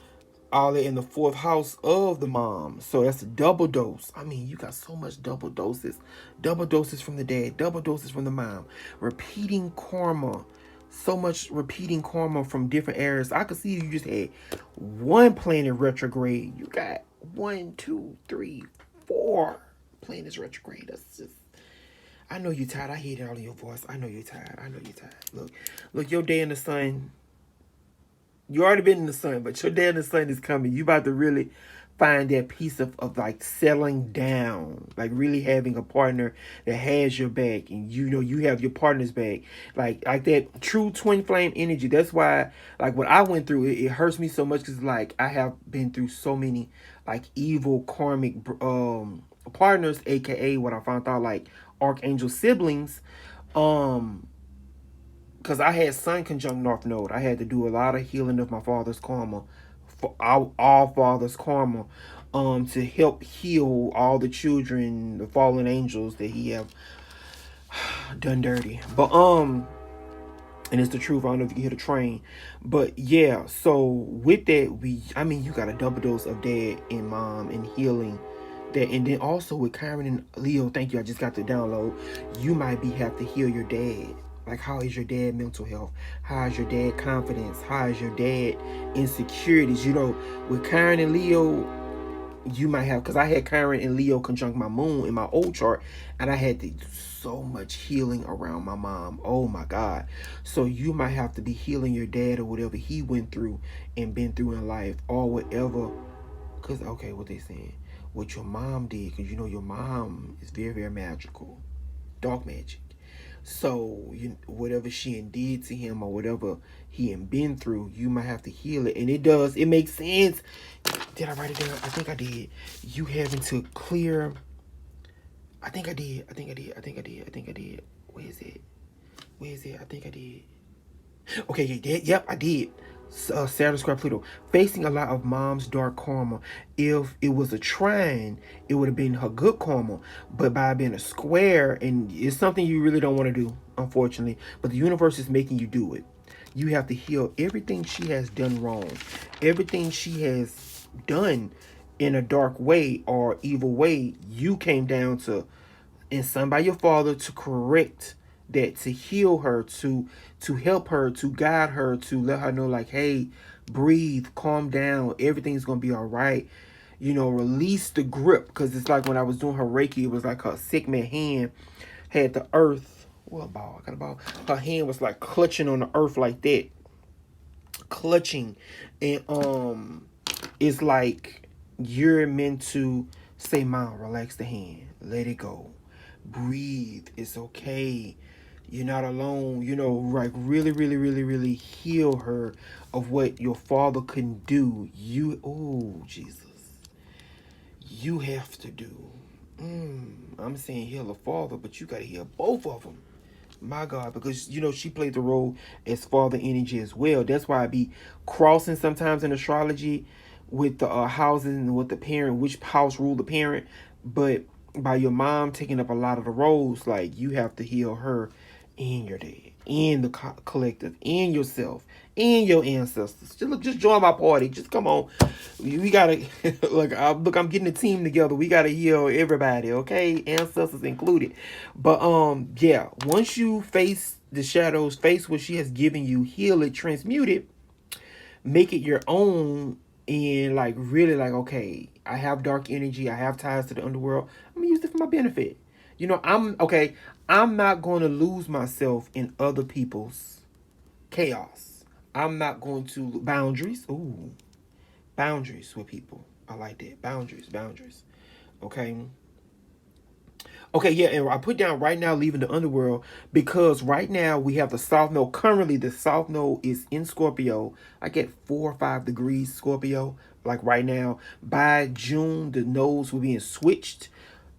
all that in the 4th house of the mom. So that's a double dose. I mean, you got so much double doses. Double doses from the dad, double doses from the mom. Repeating karma. So much repeating karma from different areas. I could see you just had one planet retrograde. You got 1, 2, 3, 4 planets retrograde. That's just, I know you're tired. I hear it all in your voice. I know you're tired. Look, your day in the sun. You already been in the sun, but your day in the sun is coming. You about to really find that piece of like settling down, like really having a partner that has your back, and you have your partner's back, like that true twin flame energy. That's why, like, what I went through, it hurts me so much, because like I have been through so many like evil karmic partners, aka what I found out, like archangel siblings, because I had Sun conjunct North Node. I had to do a lot of healing of my father's karma, for all father's karma, to help heal all the children, the fallen angels that he have done dirty. But And it's the truth. I don't know if you can hear the train. But yeah, so with that, you got a double dose of dad and mom and healing that. And then also with Karen and Leo, thank you, I just got the download. You might be have to heal your dad. Like, how is your dad mental health? How is your dad confidence? How is your dad insecurities? With Karen and Leo, you might have, because I had Chiron and Leo conjunct my moon in my old chart, and I had to do so much healing around my mom. Oh my God. So you might have to be healing your dad or whatever he went through and been through in life, or whatever. Because, okay, what they saying? What your mom did, because your mom is very, very magical. Dark magic. So whatever she did to him or whatever he had been through, you might have to heal it. And it does. It makes sense. Did I write it down? I think I did. You having to clear. I think I did. I think I did. I think I did. I think I did. Where is it? Where is it? I think I did. Okay, you did. Yep, I did. Saturn square Pluto, facing a lot of mom's dark karma. If it was a trine, it would have been her good karma. But by being a square, and it's something you really don't want to do, unfortunately. But the universe is making you do it. You have to heal everything she has done wrong, everything she has done in a dark way or evil way. You came down to, and sent by your father to correct that, to heal her, to help her, to guide her, to let her know, like, hey, breathe, calm down, everything's gonna be all right. Release the grip, because it's like when I was doing her Reiki, it was like her sick man hand had the earth. Well, ball, I got a ball. Her hand was like clutching on the earth like that, clutching, and it's like you're meant to say, "Mom, relax the hand, let it go, breathe. It's okay. You're not alone." Like really, really, really, really heal her of what your father couldn't do. Oh Jesus, you have to do. I'm saying heal a father, but you gotta heal both of them. My God, because she played the role as father energy as well. That's why I be crossing sometimes in astrology with the houses and with the parent, which house rule the parent. But by your mom taking up a lot of the roles, like, you have to heal her and your dad and the collective and yourself and your ancestors. Just join my party. Just come on. We gotta look. I'm getting a team together. We gotta heal everybody, okay? Ancestors included. But yeah. Once you face the shadows, face what she has given you, heal it, transmute it, make it your own, and like really like, okay, I have dark energy. I have ties to the underworld. I'm gonna use it for my benefit. I'm okay. I'm not going to lose myself in other people's chaos. I'm not going to boundaries. Ooh, boundaries with people. I like that. Boundaries. Okay. Okay, yeah, and I put down right now leaving the underworld, because right now we have the South Node. Currently, the South Node is in Scorpio, like at 4 or 5 degrees Scorpio. Like right now, by June, the nodes will be switched.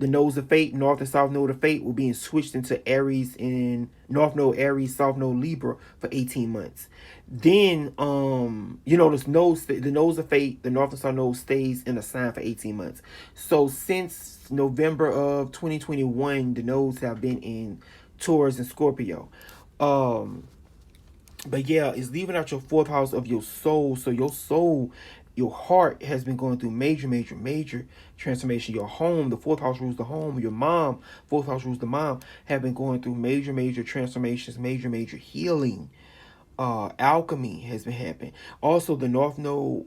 The nodes of fate, North and South Node of fate, will be switched into Aries, in North Node Aries, South Node Libra for 18 months. Then, the nodes of fate, the North and South Node stays in a sign for 18 months. So since November of 2021, the nodes have been in Taurus and Scorpio. Um, but yeah, it's leaving out your fourth house of your soul. So your soul, your heart has been going through major transformation. Your home, the fourth house rules the home. Your mom, fourth house rules the mom, have been going through major transformations, major healing. Alchemy has been happening. Also, the North Node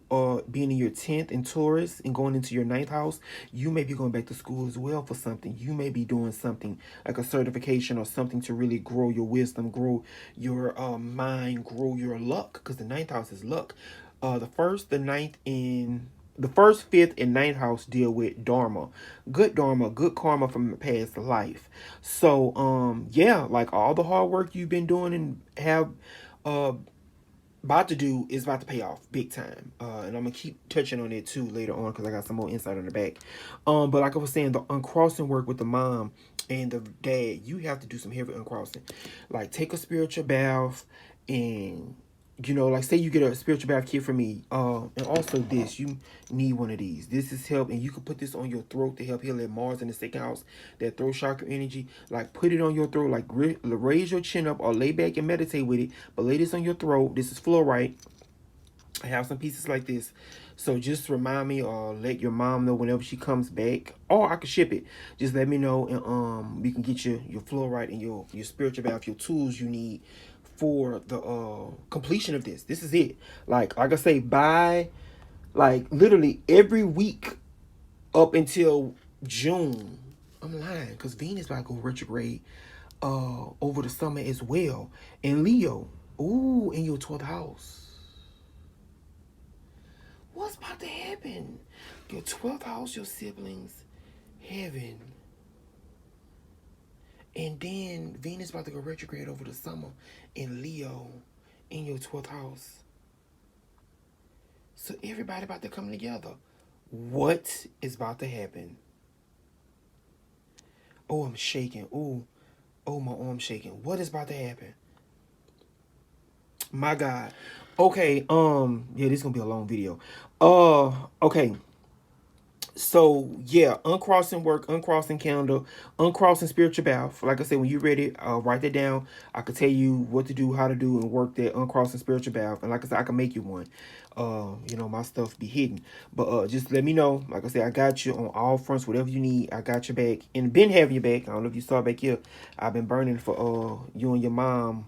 being in your 10th in Taurus and going into your ninth house, you may be going back to school as well for something. You may be doing something like a certification or something to really grow your wisdom, grow your mind, grow your luck, because the ninth house is luck. The first, the ninth, and the first, fifth, and ninth house deal with dharma, good karma from the past life. So, yeah, like all the hard work you've been doing and have uh about to do is about to pay off big time. And I'm gonna keep touching on it too later on, because I got some more insight on the back. But like I was saying, the uncrossing work with the mom and the dad, you have to do some heavy uncrossing. Like, take a spiritual bath and you know, like say you get a spiritual bath kit from me, and also this, you need one of these. This is help, and you can put this on your throat to help heal that Mars in the second house, that throat chakra energy. Like put it on your throat, like raise your chin up or lay back and meditate with it. But lay this on your throat. This is fluorite. I have some pieces like this. So just remind me or let your mom know whenever she comes back. Or I can ship it. Just let me know and we can get you your fluorite and your spiritual bath, your tools you need for the completion of this. This is it. Like I say, by like literally every week up until June. I'm lying, because Venus about to go retrograde over the summer as well. And Leo, ooh, in your 12th house. What's about to happen? Your 12th house, your siblings, heaven. And then Venus about to go retrograde over the summer in Leo in your 12th house. So everybody about to come together. What is about to happen? Oh, I'm shaking. Oh, my arm's shaking. What is about to happen? My God. Okay, yeah, this is gonna be a long video. Okay. So yeah, uncrossing work, uncrossing calendar, uncrossing spiritual bath. Like I said, when you're ready, write that down. I can tell you what to do, how to do, and work that uncrossing spiritual bath. And like I said, I can make you one. You know, my stuff be hidden, but just let me know. Like I said, I got you on all fronts. Whatever you need, I got your back, and been having your back. I don't know if you saw back here. I've been burning for you and your mom.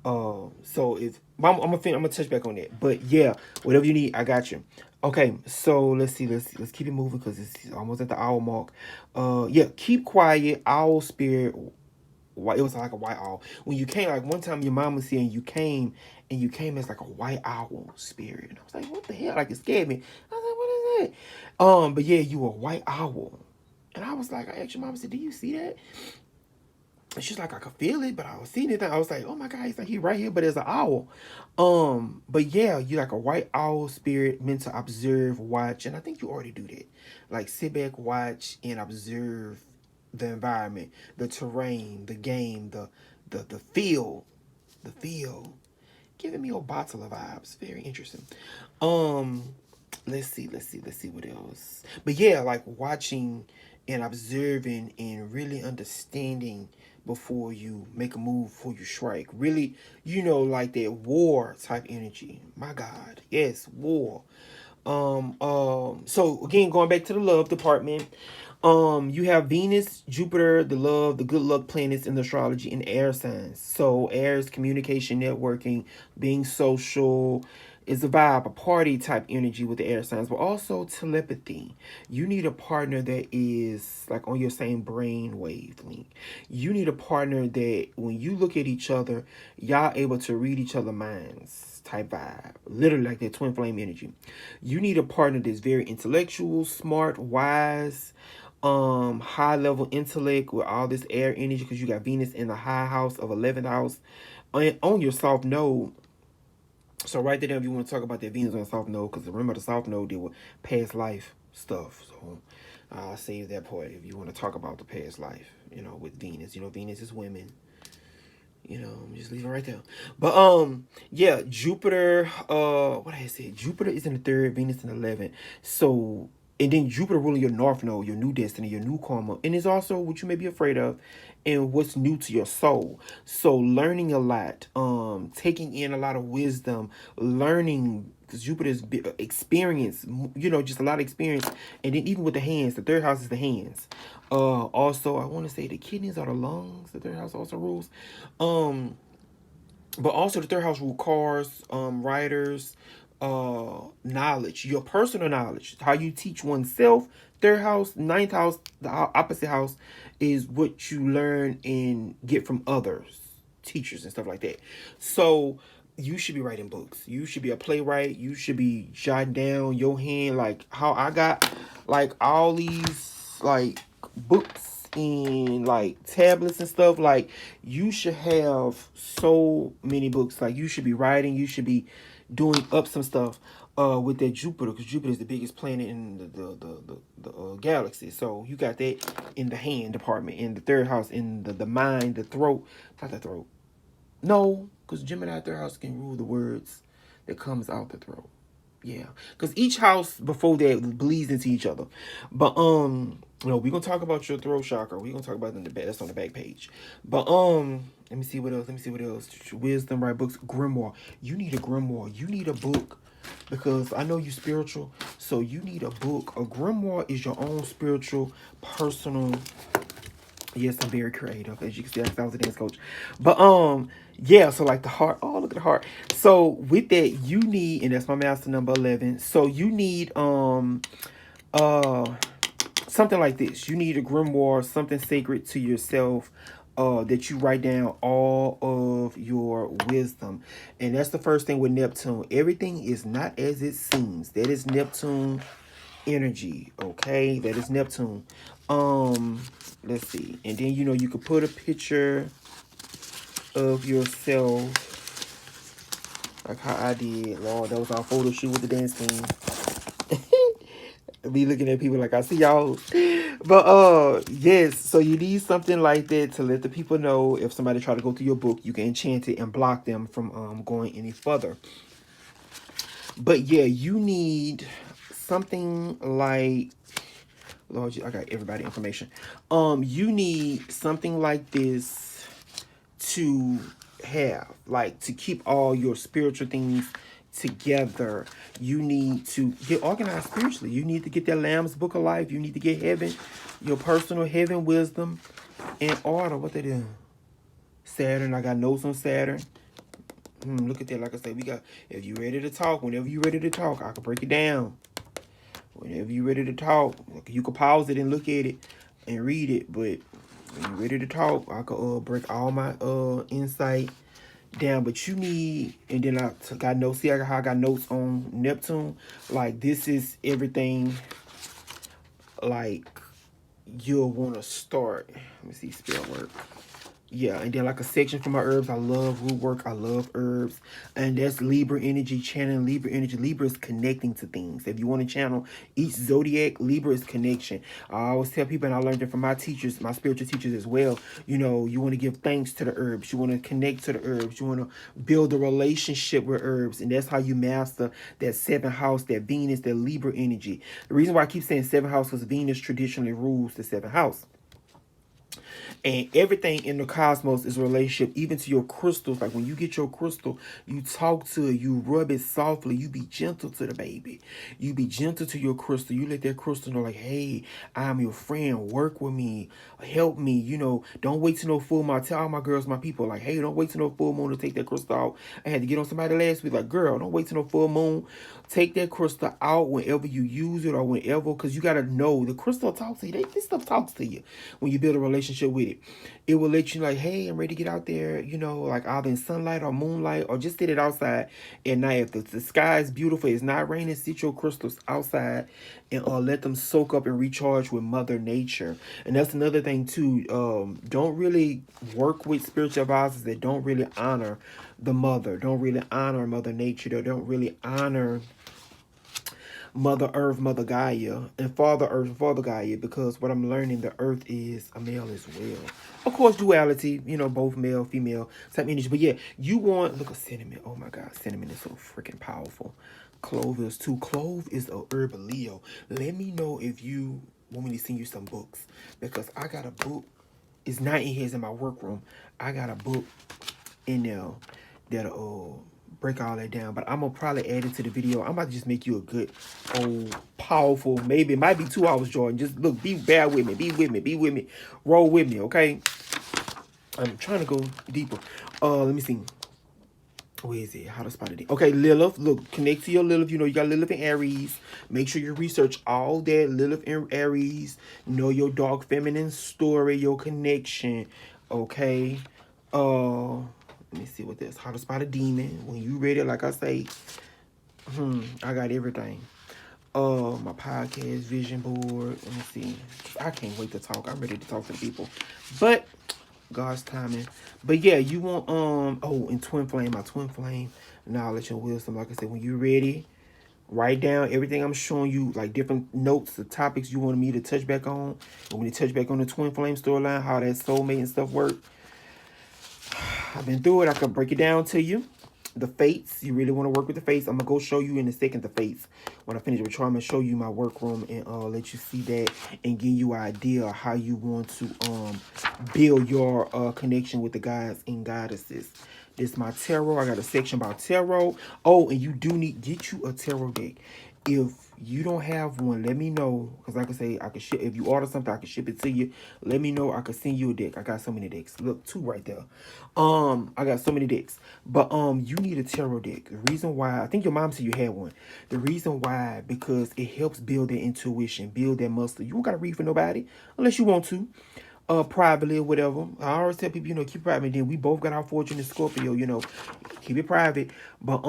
So if I'm gonna touch back on that, but yeah, whatever you need, I got you. Okay, so let's see, let's keep it moving because it's almost at the hour mark. Yeah, keep quiet, owl spirit. It was like a white owl. When you came, like one time your mom was here and you came as like a white owl spirit, and I was like, what the hell? Like it scared me. I was like, what is that? But yeah, you were a white owl, and I was like, I asked your mom, I said, do you see that? And she's like, I could feel it, but I was seeing it. I was like, oh my God, he's like, he right here, but there's an owl. But yeah, you like a white owl spirit meant to observe, watch, and I think you already do that. Like sit back, watch, and observe the environment, the terrain, the game, the feel, the feel. Giving me Obatala vibes. Very interesting. Um, let's see what else. But yeah, like watching and observing and really understanding before you make a move, before you strike. Really, you know, like that war type energy. My God, yes, war. So again, going back to the love department, you have Venus, Jupiter, the love, the good luck planets in the astrology in air signs. So air is communication, networking, being social, is a vibe, a party type energy with the air signs, but also telepathy. You need a partner that is like on your same brain wavelength. You need a partner that when you look at each other, y'all able to read each other's minds type vibe. Literally like that twin flame energy. You need a partner that's very intellectual, smart, wise, high level intellect with all this air energy because you got Venus in the high house of 11th house on your soft node. So right there, if you want to talk about that Venus on the soft node, because remember the soft node deal with past life stuff. So I'll save that part if you want to talk about the past life, you know, with Venus. You know, Venus is women. You know, I'm just leaving right there. But yeah, Jupiter, what I said, Jupiter is in the third, Venus in the 11th. So and then Jupiter ruling your north node, your new destiny, your new karma, and it's also what you may be afraid of, and what's new to your soul. So learning a lot, taking in a lot of wisdom, learning because Jupiter's experience, you know, just a lot of experience, and then even with the hands, the third house is the hands. Also, I want to say the kidneys are the lungs. The third house also rules. Um, but also the third house rule cars, writers, knowledge, your personal knowledge, how you teach oneself. Third house, ninth house, the opposite house is what you learn and get from others, teachers and stuff like that. So you should be writing books. You should be a playwright. You should be jotting down your hand like how I got like all these like books and like tablets and stuff. Like you should have so many books. Like you should be writing. You should be doing up some stuff with that Jupiter, because Jupiter is the biggest planet in the galaxy. So you got that in the hand department, in the third house, in the mind, the throat, not the throat. No, Because Gemini third house can rule the words that comes out the throat. Yeah, because each house before that bleeds into each other. But we're gonna talk about your throat chakra. We're gonna talk about it in the back. That's on the back page. But let me see what else. Wisdom, right? Books, grimoire. You need a grimoire. You need a book because I know you spiritual, so you need a book. A grimoire is your own spiritual, personal. Yes, I'm very creative, as you can see. I was a dance coach, but yeah. So like the heart. Oh, look at the heart. So with that, you need, and that's my master number 11. So you need uh something like this. You need a grimoire, something sacred to yourself. That you write down all of your wisdom, and that's the first thing with Neptune. Everything is not as it seems. That is Neptune energy. Okay, that is Neptune. Let's see, and then you could put a picture of yourself like how I did. Lord, that was our photo shoot with the dance team. Be looking at people like I see y'all. But yes, so you need something like that to let the people know if somebody try to go through your book, you can enchant it and block them from going any further. But yeah, you need something like, Lord, I got everybody information. You need something like this to have, like, to keep all your spiritual things together. You need to get organized spiritually. You need to get that Lamb's Book of Life. You need to get heaven, your personal heaven wisdom in order. What they do? Saturn. I got notes on Saturn. Look at that. Like I said, we got, if you ready to talk, whenever you ready to talk, I can break it down. Whenever you ready to talk, you can pause it and look at it and read it. But when you ready to talk, I can break all my insight down. But you need, and then I got notes. See how I got notes on Neptune. Like, this is everything. Like, you'll want to start. Let me see, spell work. Yeah, and then like a section for my herbs. I love root work. I love herbs. And that's Libra energy, channeling Libra energy. Libra is connecting to things. If you want to channel each zodiac, Libra is connection. I always tell people, and I learned it from my teachers, my spiritual teachers as well, you want to give thanks to the herbs. You want to connect to the herbs. You want to build a relationship with herbs. And that's how you master that 7th house, that Venus, that Libra energy. The reason why I keep saying 7th house is Venus traditionally rules the 7th house. And everything in the cosmos is a relationship, even to your crystals. Like when you get your crystal, you talk to it, you rub it softly, you be gentle to the baby. You be gentle to your crystal. You let that crystal know, like, hey, I'm your friend, work with me, help me. Don't wait till no full moon. I tell all my girls, my people, like, hey, don't wait till no full moon to take that crystal out. I had to get on somebody last week, like, girl, don't wait till no full moon. Take that crystal out whenever you use it or whenever, because you got to know the crystal talks to you. This stuff talks to you when you build a relationship with it. It will let you know, like, hey, I'm ready to get out there, like either in sunlight or moonlight, or just sit it outside at night. If the sky is beautiful, it's not raining, sit your crystals outside and let them soak up and recharge with Mother Nature. And that's another thing too. Don't really work with spiritual advisors that don't really honor the mother, don't really honor Mother Nature, they don't really honor Mother Earth, Mother Gaia, and Father Earth, Father Gaia, because what I'm learning, the Earth is a male as well. Of course, duality, both male, female type energy. But yeah, you want, look at cinnamon. Oh my God, cinnamon is so freaking powerful. Clove is too. Clove is a herb of Leo. Let me know if you want me to send you some books, because I got a book. It's not in here, it's in my workroom. I got a book in there that'll break all that down, but I'm gonna probably add it to the video. I'm about to just make you a good old powerful, maybe it might be 2 hours, Jordan. Just look, bear with me, be with me, roll with me, okay? I'm trying to go deeper. Let me see, where is it? How to spot it? Okay, Lilith. Look, connect to your Lilith. You got Lilith and Aries. Make sure you research all that. Lilith and Aries. Know your dark feminine story, your connection. Okay. Let me see what this. How to spot a demon. When you ready, like I say, I got everything. My podcast, vision board. Let me see. I can't wait to talk. I'm ready to talk to people. But God's timing. But yeah, you want and twin flame, my twin flame, knowledge and wisdom. Like I said, when you're ready, write down everything I'm showing you, like different notes, the topics you want me to touch back on. And when you touch back on the twin flame storyline, how that soulmate and stuff work. I've been through it. I can break it down to you. The fates, you really want to work with the fates. I'm gonna go show you in a second the fates. When I finish with you, I'm gonna show you my workroom and let you see that and give you an idea of how you want to build your connection with the gods and goddesses. This is my tarot. I got a section about tarot. Oh, and you do need get you a tarot deck. If you don't have one, let me know. Because like I say, I can ship. If you order something, I can ship it to you. Let me know. I can send you a deck. I got so many decks. Look, two right there. I got so many decks. But you need a tarot deck. The reason why, I think your mom said you had one. The reason why, because it helps build their intuition, build their muscle. You don't gotta read for nobody unless you want to. Privately or whatever. I always tell people, keep private. And then we both got our fortune in Scorpio, keep it private. But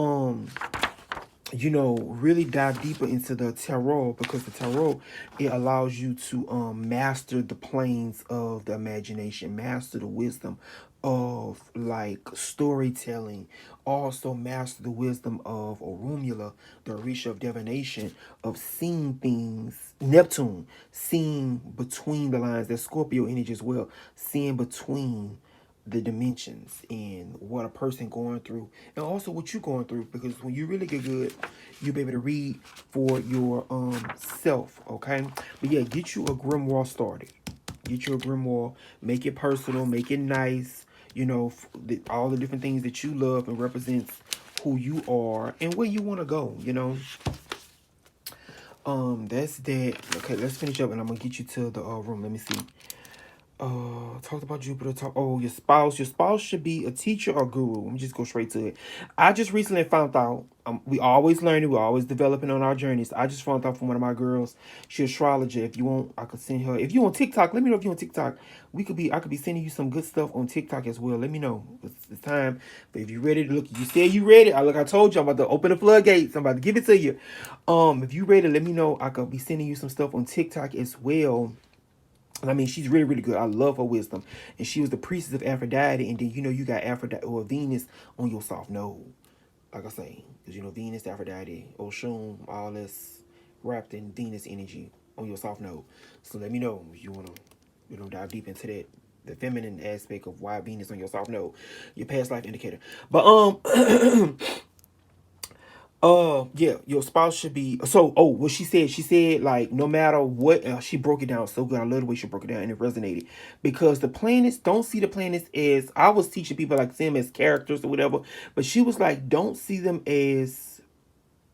really dive deeper into the tarot, because the tarot, it allows you to master the planes of the imagination, master the wisdom of like storytelling, also master the wisdom of Orumula, the Orisha of divination, of seeing things, Neptune, seeing between the lines, that Scorpio energy as well, seeing between the dimensions and what a person going through, and also what you going through, because when you really get good, you'll be able to read for your self. Okay, but yeah, get you a grimoire started. Get you a grimoire, make it personal, make it nice, all the different things that you love and represents who you are and where you want to go. That's that. Okay, let's finish up and I'm gonna get you to the room. Let me see. Talked about Jupiter. Your spouse. Your spouse should be a teacher or guru. Let me just go straight to it. I just recently found out. We always learning. We're always developing on our journeys. I just found out from one of my girls. She's astrologer. If you want, I could send her. If you on TikTok, let me know if you on TikTok. I could be sending you some good stuff on TikTok as well. Let me know. It's time. But if you ready to look, you said you ready. I told you, I'm about to open the floodgates. I'm about to give it to you. If you ready, let me know. I could be sending you some stuff on TikTok as well. I mean, she's really, really good. I love her wisdom. And she was the priestess of Aphrodite. And then, you got Aphrodite or Venus on your soft node. Like I say, because, Venus, Aphrodite, Oshun, all this wrapped in Venus energy on your soft node. So let me know if you want to, dive deep into that. The feminine aspect of why Venus on your soft node. Your past life indicator. But, yeah, your spouse should be what she said like no matter what, she broke it down so good. I love the way she broke it down and it resonated, because the planets, don't see the planets as, I was teaching people like see them as characters or whatever, but she was like, don't see them as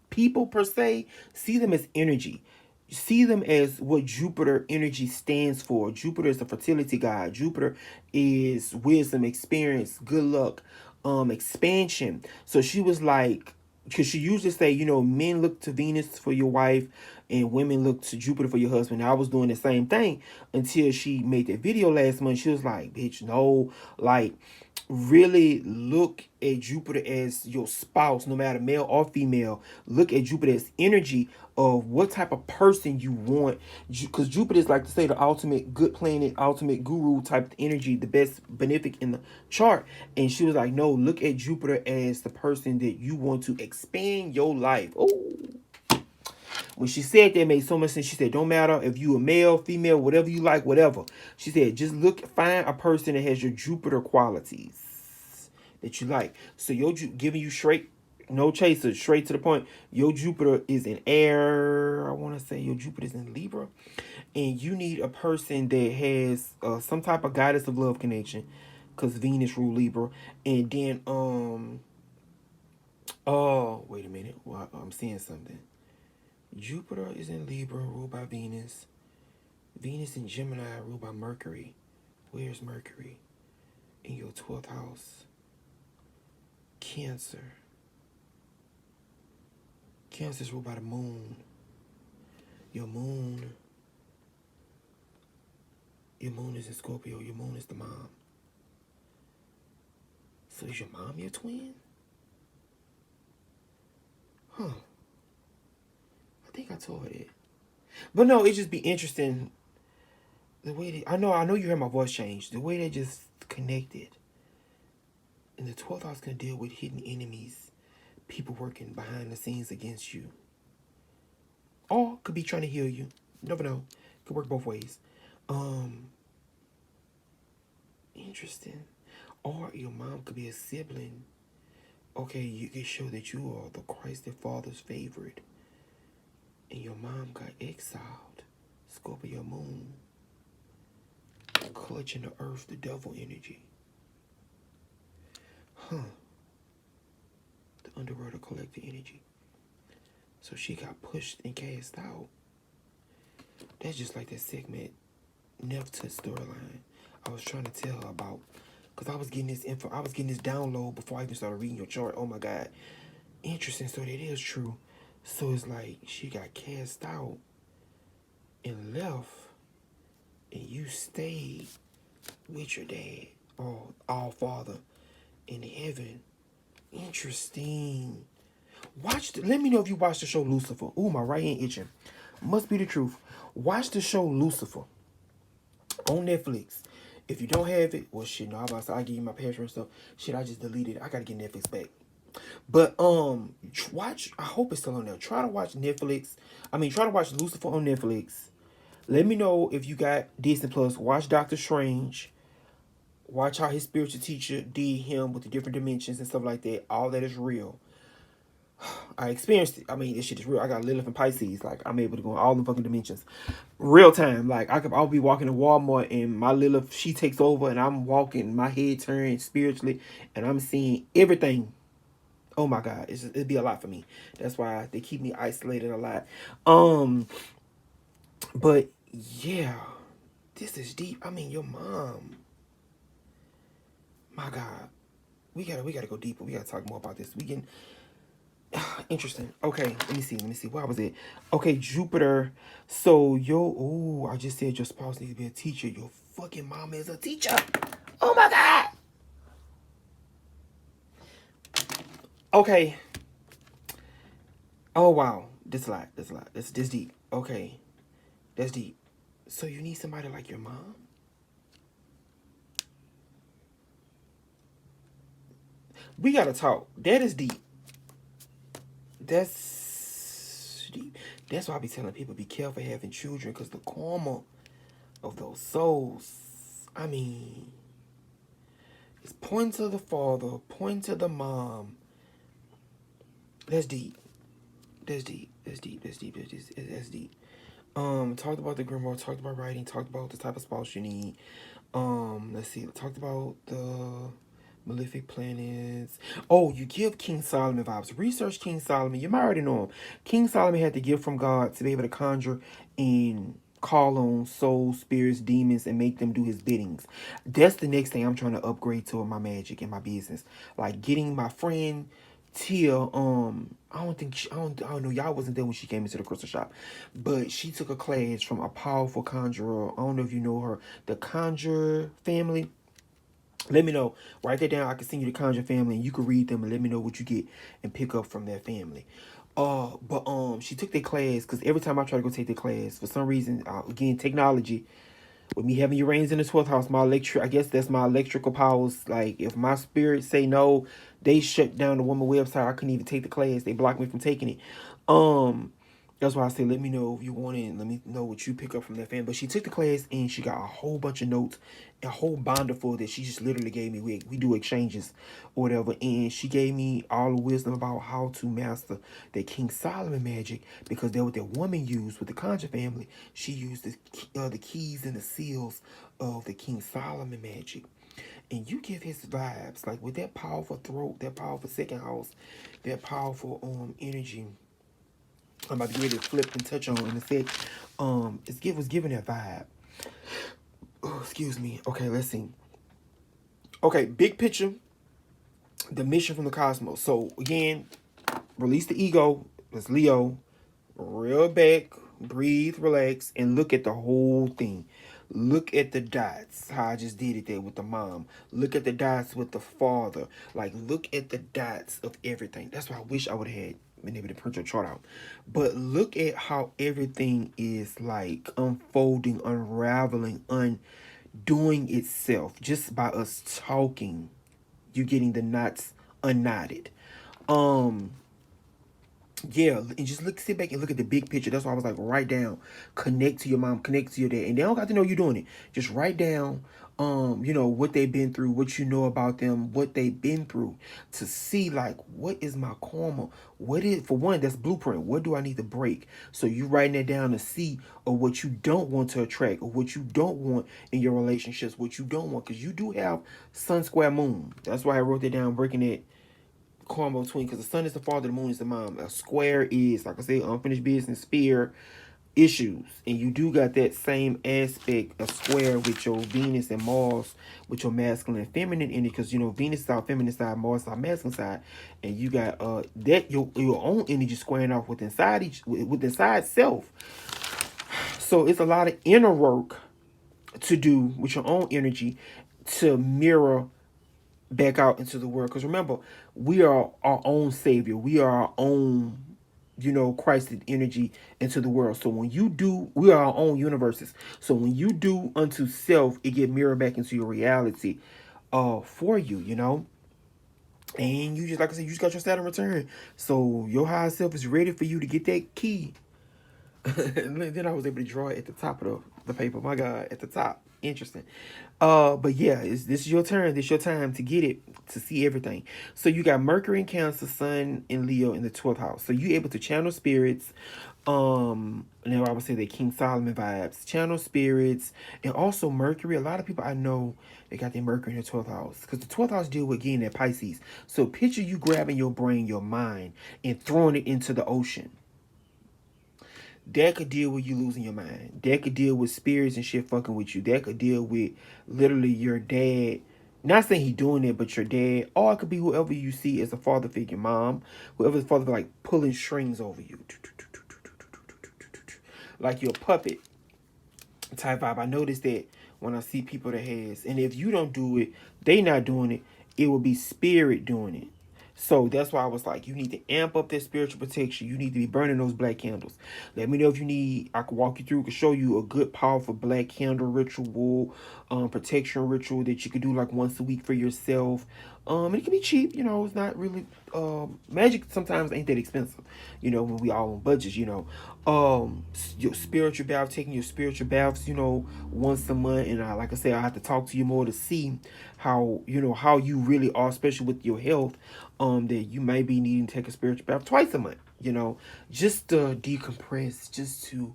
people per se, see them as energy. See them as what Jupiter energy stands for. Jupiter is the fertility god. Jupiter is wisdom, experience, good luck, expansion. So she was like, because she usually say, men look to Venus for your wife and women look to Jupiter for your husband. I was doing the same thing until she made that video last month. She was like, bitch, no, like, really look at Jupiter as your spouse, no matter male or female. Look at Jupiter as energy of what type of person you want, because Jupiter is, like to say, the ultimate good planet, ultimate guru type of energy, the best benefic in the chart. And she was like, no, look at Jupiter as the person that you want to expand your life. Oh, when she said that, made so much sense. She said, don't matter if you a male, female, whatever you like, whatever. She said, just find a person that has your Jupiter qualities that you like. So giving you straight, no chaser, straight to the point. Your Jupiter is in air. I want to say your Jupiter is in Libra. And you need a person that has some type of goddess of love connection, because Venus rule Libra. And then, oh, wait a minute. Well, I'm seeing something. Jupiter is in Libra, ruled by Venus. Venus in Gemini, ruled by Mercury. Where's Mercury? In your 12th house. Cancer. Cancer is ruled by the moon. Your moon is in Scorpio. Your moon is the mom. So is your mom your twin? Huh. I think I told her that. But no, it just be interesting the way they, I know you heard my voice change. The way they just connected. And the 12th house can deal with hidden enemies, people working behind the scenes against you. Or could be trying to heal you. You never know. Could work both ways. Interesting. Or your mom could be a sibling. Okay, you can show that you are the Christ the Father's favorite. And your mom got exiled. Scorpio moon. Clutching the earth, the devil energy. Huh. The underworld of collective energy. So she got pushed and cast out. That's just like that segment Nephta storyline I was trying to tell her about. Because I was getting this info, I was getting this download before I even started reading your chart. Oh my God. Interesting. So that is true. So it's like she got cast out and left, and you stayed with your dad, or our Father in heaven. Interesting. Let me know if you watched the show Lucifer. Ooh, my right hand itching. Must be the truth. Watch the show Lucifer on Netflix. If you don't have it, well, shit, no, I'll give you my password and stuff. Shit, I just deleted it. I gotta get Netflix back. But watch. I hope it's still on there. Try to watch Netflix. Try to watch Lucifer on Netflix. Let me know if you got Disney Plus. Watch Doctor Strange. Watch how his spiritual teacher did him with the different dimensions and stuff like that. All that is real. I experienced it. This shit is real. I got Lilith and Pisces. Like, I'm able to go in all the fucking dimensions. Real time. Like, I'll be walking to Walmart and my Lilith, she takes over and I'm walking, my head turned spiritually and I'm seeing everything. Oh my God. It'd be a lot for me. That's why they keep me isolated a lot. But yeah, this is deep. Your mom. My God. We gotta go deeper. We gotta talk more about this. We can interesting. Okay, let me see. Where was it? Okay, Jupiter. So I just said your spouse needs to be a teacher. Your fucking mom is a teacher. Oh my God. Okay. Oh wow. This a lot. This deep. Okay. That's deep. So you need somebody like your mom? We gotta talk. That is deep. That's deep. That's why I be telling people be careful having children, because the karma of those souls. It's point to the father, point to the mom. That's deep. That's deep. That's deep. Talked about the grimoire, talked about writing, talked about the type of spouse you need. Let's see. Talked about the malefic planets. Oh, you give King Solomon vibes. Research King Solomon. You might already know him. King Solomon had the gift from God to be able to conjure and call on souls, spirits, demons, and make them do his biddings. That's the next thing I'm trying to upgrade to in my magic and my business. Like getting my friend Tia, I don't know, y'all wasn't there when she came into the crystal shop, but she took a class from a powerful conjurer. I don't know if you know her, the Conjure family. Let me know. Write that down. I can send you the Conjure family, and you can read them and let me know what you get and pick up from that family. But she took their class because every time I try to go take the class, for some reason, again, technology. With me having Uranus in the 12th house, I guess that's my electrical powers. Like, if my spirits say no, they shut down the woman website. I couldn't even take the class. They blocked me from taking it. That's why I said, let me know if you want it, and let me know what you pick up from that fan. But she took the class and she got a whole bunch of notes, a whole binder full that she just literally gave me. We do exchanges or whatever, and she gave me all the wisdom about how to master the King Solomon magic, because that what that woman used with the Conjure family. She used the keys and the seals of the King Solomon magic. And you give his vibes like with that powerful throat, that powerful second house, that powerful energy. I'm about to get ready to flip and touch on in a sec. Was giving that vibe. Oh, excuse me. Okay, let's see. Okay, big picture. The mission from the cosmos. So again, release the ego. That's Leo. Reel back, breathe, relax, and look at the whole thing. Look at the dots. How I just did it there with the mom. Look at the dots with the father. Like, look at the dots of everything. That's why I wish I would have been able to print your chart out. But look at how everything is like unfolding, unraveling, undoing itself just by us talking. You getting the knots unknotted. Yeah, and just sit back and look at the big picture. That's why I was like, write down, connect to your mom, connect to your dad, and they don't got to know you're doing it. Just write down, what they've been through, what you know about them, what they've been through, to see like what is my karma, what is for one that's blueprint. What do I need to break? So you writing that down to see or what you don't want to attract or what you don't want in your relationships, what you don't want, because you do have sun square moon. That's why I wrote that down, breaking it karma between, because the sun is the father, the moon is the mom. A square is, like I said, unfinished business, fear, issues. And you do got that same aspect, a square with your Venus and Mars, with your masculine and feminine in it, because Venus is our feminine side, Mars is our masculine side, and you got that your own energy squaring off with inside with inside self. So it's a lot of inner work to do with your own energy to mirror back out into the world. Because remember, we are our own savior. We are our own, Christ energy into the world. So when you do, we are our own universes. So when you do unto self, it get mirrored back into your reality, for you. And you just, like I said, you just got your Saturn return. So your higher self is ready for you to get that key. And then I was able to draw it at the top of the paper. My God, at the top. Interesting. But yeah, this is your turn. This is your time to get it, to see everything. So you got Mercury in Cancer, Sun in Leo in the 12th house. So you able to channel spirits. Now I would say that King Solomon vibes. Channel spirits. And also Mercury. A lot of people I know, they got their Mercury in the 12th house. Because the 12th house deal with getting that Pisces. So picture you grabbing your brain, your mind, and throwing it into the ocean. That could deal with you losing your mind. That could deal with spirits and shit fucking with you. That could deal with literally your dad. Not saying he doing it, but your dad. Or it could be whoever you see as a father figure, mom. Whoever's father, like pulling strings over you. Like you're a puppet type vibe. I noticed that when I see people that has. And if you don't do it, they not doing it. It will be spirit doing it. So that's why I was like, you need to amp up that spiritual protection. You need to be burning those black candles. Let me know if you need, I can walk you through, can show you a good, powerful black candle ritual, protection ritual that you could do like once a week for yourself. And it can be cheap, it's not really, magic sometimes ain't that expensive, when we all on budgets, your spiritual bath, taking your spiritual baths, once a month. And like I said, I have to talk to you more to see how you really are, especially with your health, that you may be needing to take a spiritual bath twice a month, just to decompress, just to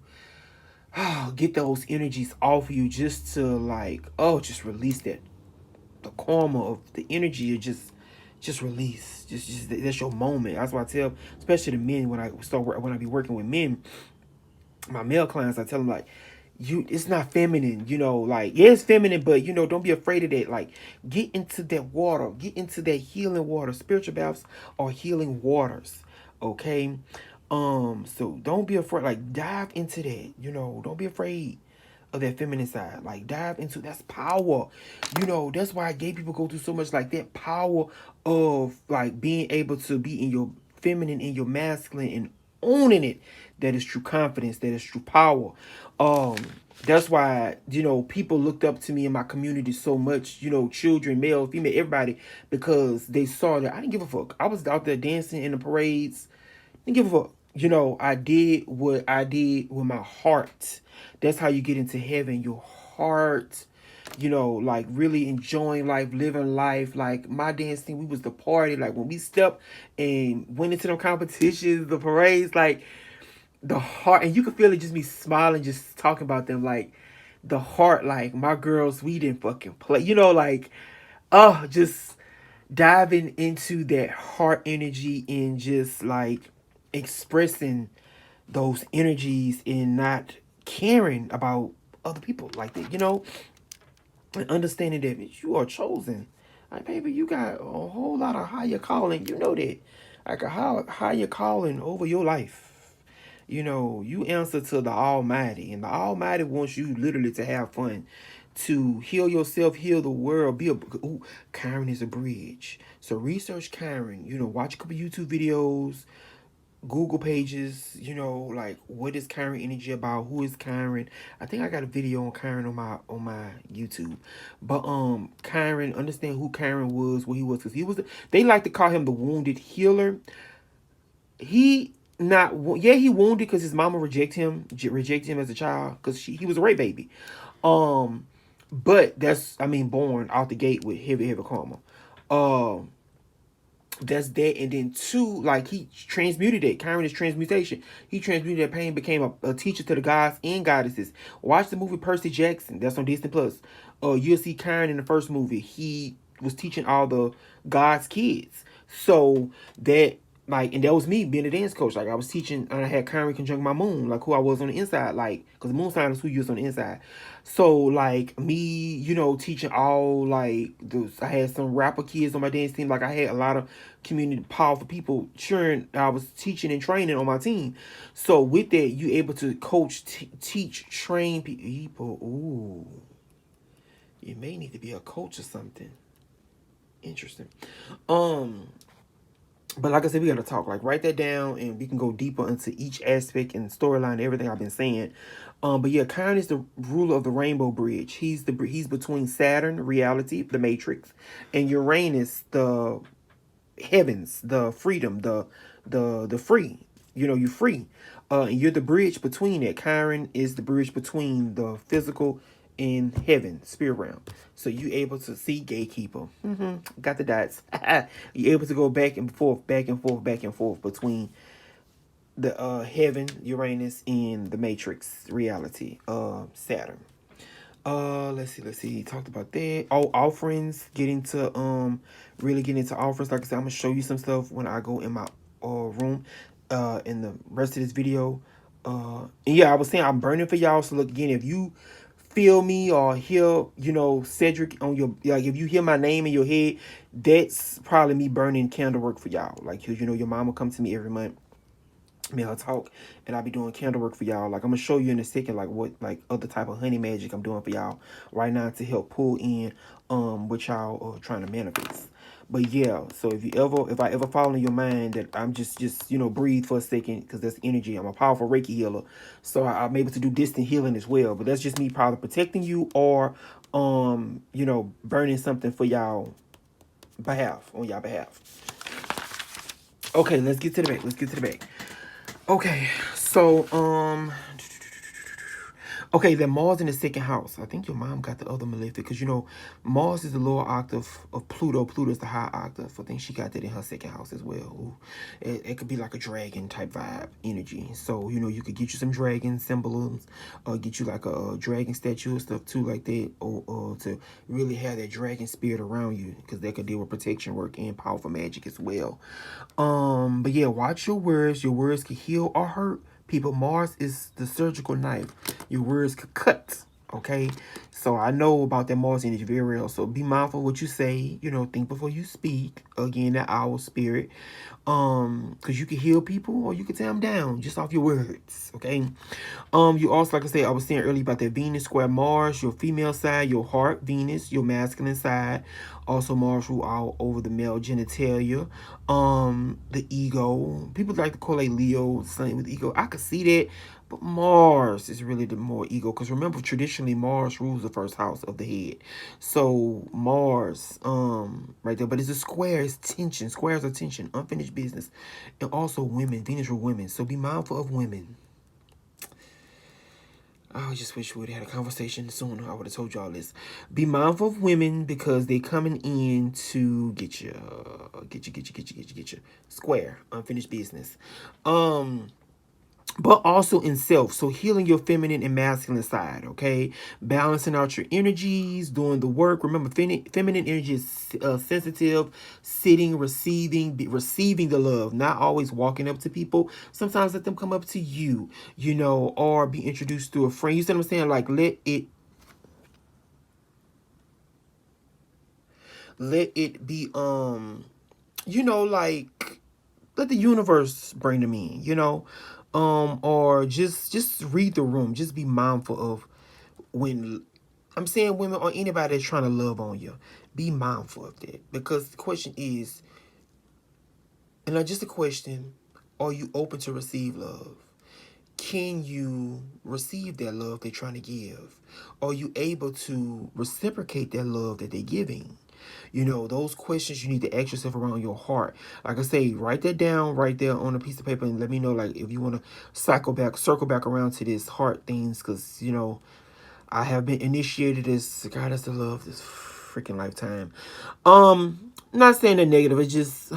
get those energies off you, just to like, just release that, the karma of the energy, just release, just that's your moment. That's why I tell, especially the men, when I be working with men, my male clients, I tell them like, it's not feminine, like, yeah, it's feminine, but don't be afraid of that. Like, get into that water, get into that healing water. Spiritual baths are healing waters, okay? So don't be afraid, like, dive into that, don't be afraid of that feminine side. Like, dive into, that's power. That's why gay people go through so much, like that power of like being able to be in your feminine, in your masculine, and owning it. That is true confidence, that is true power. um that's why people looked up to me in my community so much, children, male, female, everybody, because they saw that I didn't give a fuck. I was out there dancing in the parades, didn't give a fuck. I did what I did with my heart. That's how you get into heaven. Your heart, like really enjoying life, living life. Like my dancing, we was the party. Like when we stepped and went into them competitions, the parades, like the heart, and you could feel it, just me smiling, just talking about them. Like the heart, like my girls, we didn't fucking play. Like, just diving into that heart energy and just like expressing those energies and not caring about other people like that, and understanding that you are chosen. Like, baby, you got a whole lot of higher calling. You know that. Like a higher calling over your life. You answer to the Almighty, and the Almighty wants you literally to have fun, to heal yourself, heal the world. Ooh, Chiron is a bridge. So research Chiron. Watch a couple YouTube videos, Google pages, like what is Chiron energy about? Who is Chiron? I think I got a video on Chiron on my YouTube. But Chiron, understand who Chiron was, what he was, because they like to call him the wounded healer. He Not yeah, he wounded because his mama rejected him as a child because he was a rape baby. Um, but that's I mean born out the gate with heavy karma. Um, that's that, and then two, like he transmuted it. Chiron is transmutation. He transmuted that pain, became a teacher to the gods and goddesses. Watch the movie Percy Jackson. That's on Disney Plus. You'll see Chiron in the first movie. He was teaching all the gods' kids. So that like, and that was me being a dance coach. Like I was teaching, and I had Chiron conjunct my moon, like who I was on the inside, like because the moon sign is who you was on the inside. So like me, teaching all like those. I had some rapper kids on my dance team. Like I had a lot of community powerful people cheering. I was teaching and training on my team. So with that, you able to coach, teach, train people. Ooh, you may need to be a coach or something. Interesting. Um, but like I said, we gotta talk. Like write that down, and we can go deeper into each aspect and storyline, everything I've been saying. But yeah, Chiron is the ruler of the Rainbow Bridge. He's between Saturn, reality, the Matrix, and Uranus, the heavens, the freedom, the free. You're free. And you're the bridge between it. Chiron is the bridge between the physical and heaven, spirit realm. So you able to see gatekeeper. Got the dots. You're able to go back and forth, back and forth, back and forth between the heaven, Uranus, and the matrix, reality, Saturn. Let's see. He talked about that. Oh, offerings. Getting to really getting into offerings. Like I said, I'm gonna show you some stuff when I go in my room. In the rest of this video. And yeah, I was saying I'm burning for y'all. So look again, if you feel me or hear, Cedric on your like, if you hear my name in your head, that's probably me burning candle work for y'all. Like your mom will come to me every month. I'll talk, and I'll be doing candle work for y'all. Like I'm gonna show you in a second, like what like other type of honey magic I'm doing for y'all right now to help pull in what y'all are trying to manifest. But yeah, so if I ever fall in your mind that I'm just breathe for a second because that's energy. I'm a powerful Reiki healer, so I'm able to do distant healing as well. But that's just me probably protecting you or burning something for y'all behalf on y'all behalf. Okay, let's get to the back. Let's get to the back. Okay, so okay, then Mars in the second house. I think your mom got the other malefic because Mars is the lower octave of Pluto. Pluto is the high octave. I think she got that in her second house as well. Ooh. It could be like a dragon type vibe energy. So you could get you some dragon symbols, or get you like a dragon statue or stuff too like that, or to really have that dragon spirit around you because that could deal with protection work and powerful magic as well. But yeah, watch your words. Your words can heal or hurt people. Mars is the surgical knife. Your words could cut. Okay, so I know about that Mars energy very real. So be mindful of what you say. Think before you speak. Again, that owl spirit. Because you can heal people or you can tear them down just off your words. Okay. You also, like I said, I was saying earlier about that Venus square Mars, your female side, your heart, Venus, your masculine side. Also, Mars rule all over the male genitalia, the ego. People like to correlate Leo, something with ego. I could see that, but Mars is really the more ego. Because remember, traditionally, Mars rules the first house of the head. So Mars, right there. But it's a square. It's tension. Squares are tension, unfinished business, and also women. Venus rule women. So be mindful of women. I just wish we would have had a conversation sooner. I would have told y'all this. Be mindful of women because they coming in to get you. Square, unfinished business. But also in self. So healing your feminine and masculine side, okay? Balancing out your energies, doing the work. Remember, feminine energy is sensitive, sitting, receiving the love, not always walking up to people. Sometimes let them come up to you, or be introduced through a friend. You see what I'm saying? Like, let it be, like, let the universe bring them in, or just read the room. Just be mindful of when I'm saying women or anybody that's trying to love on you. Be mindful of that because the question is, and not just a question, are you open to receive love? Can you receive that love they're trying to give? Are you able to reciprocate that love that they're giving? You know, those questions you need to ask yourself around your heart. Like I say, write that down right there on a piece of paper and let me know, like, if you want to circle back around to this heart things, because, you know, I have been initiated as God has to love this freaking lifetime. Not saying that negative, it's just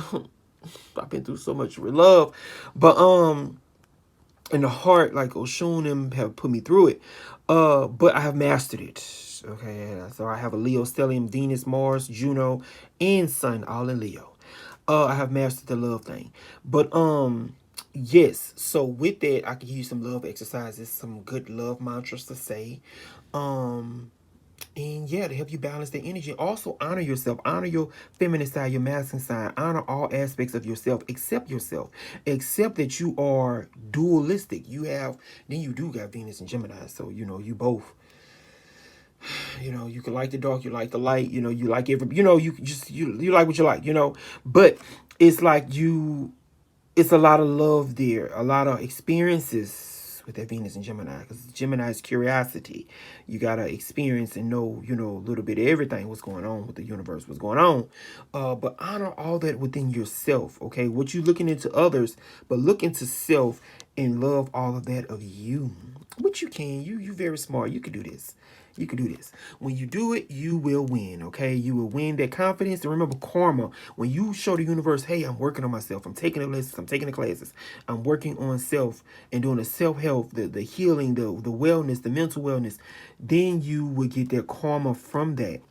I've been through so much with love. But in the heart, like Oshun them have put me through it. But I have mastered it. Okay, so I have a Leo stellium, Venus, Mars, Juno, and Sun all in Leo. I have mastered the love thing. But yes, so with that I can use some love exercises, some good love mantras to say. Um and yeah, to help you balance the energy. Also, honor yourself. Honor your feminine side, your masculine side. Honor all aspects of yourself. Accept yourself. Accept that you are dualistic. You have, then you do got Venus and Gemini. So, you know, you both, you know, you can like the dark, you like the light, you know, you like every, you know, you just, you like what you like, you know. But it's like you, it's a lot of love there, a lot of experiences with that Venus and Gemini, because Gemini is curiosity. You gotta experience and know, you know, a little bit of everything, what's going on with the universe, what's going on. But honor all that within yourself. Okay, what you looking into others, but look into self and love all of that of you. Which you can. You very smart. You can do this. You can do this. When you do it, you will win, okay? You will win that confidence. And remember, karma. When you show the universe, hey, I'm working on myself. I'm taking the lessons. I'm taking the classes. I'm working on self and doing the self-help, the healing, the wellness, the mental wellness. Then you will get that karma from that.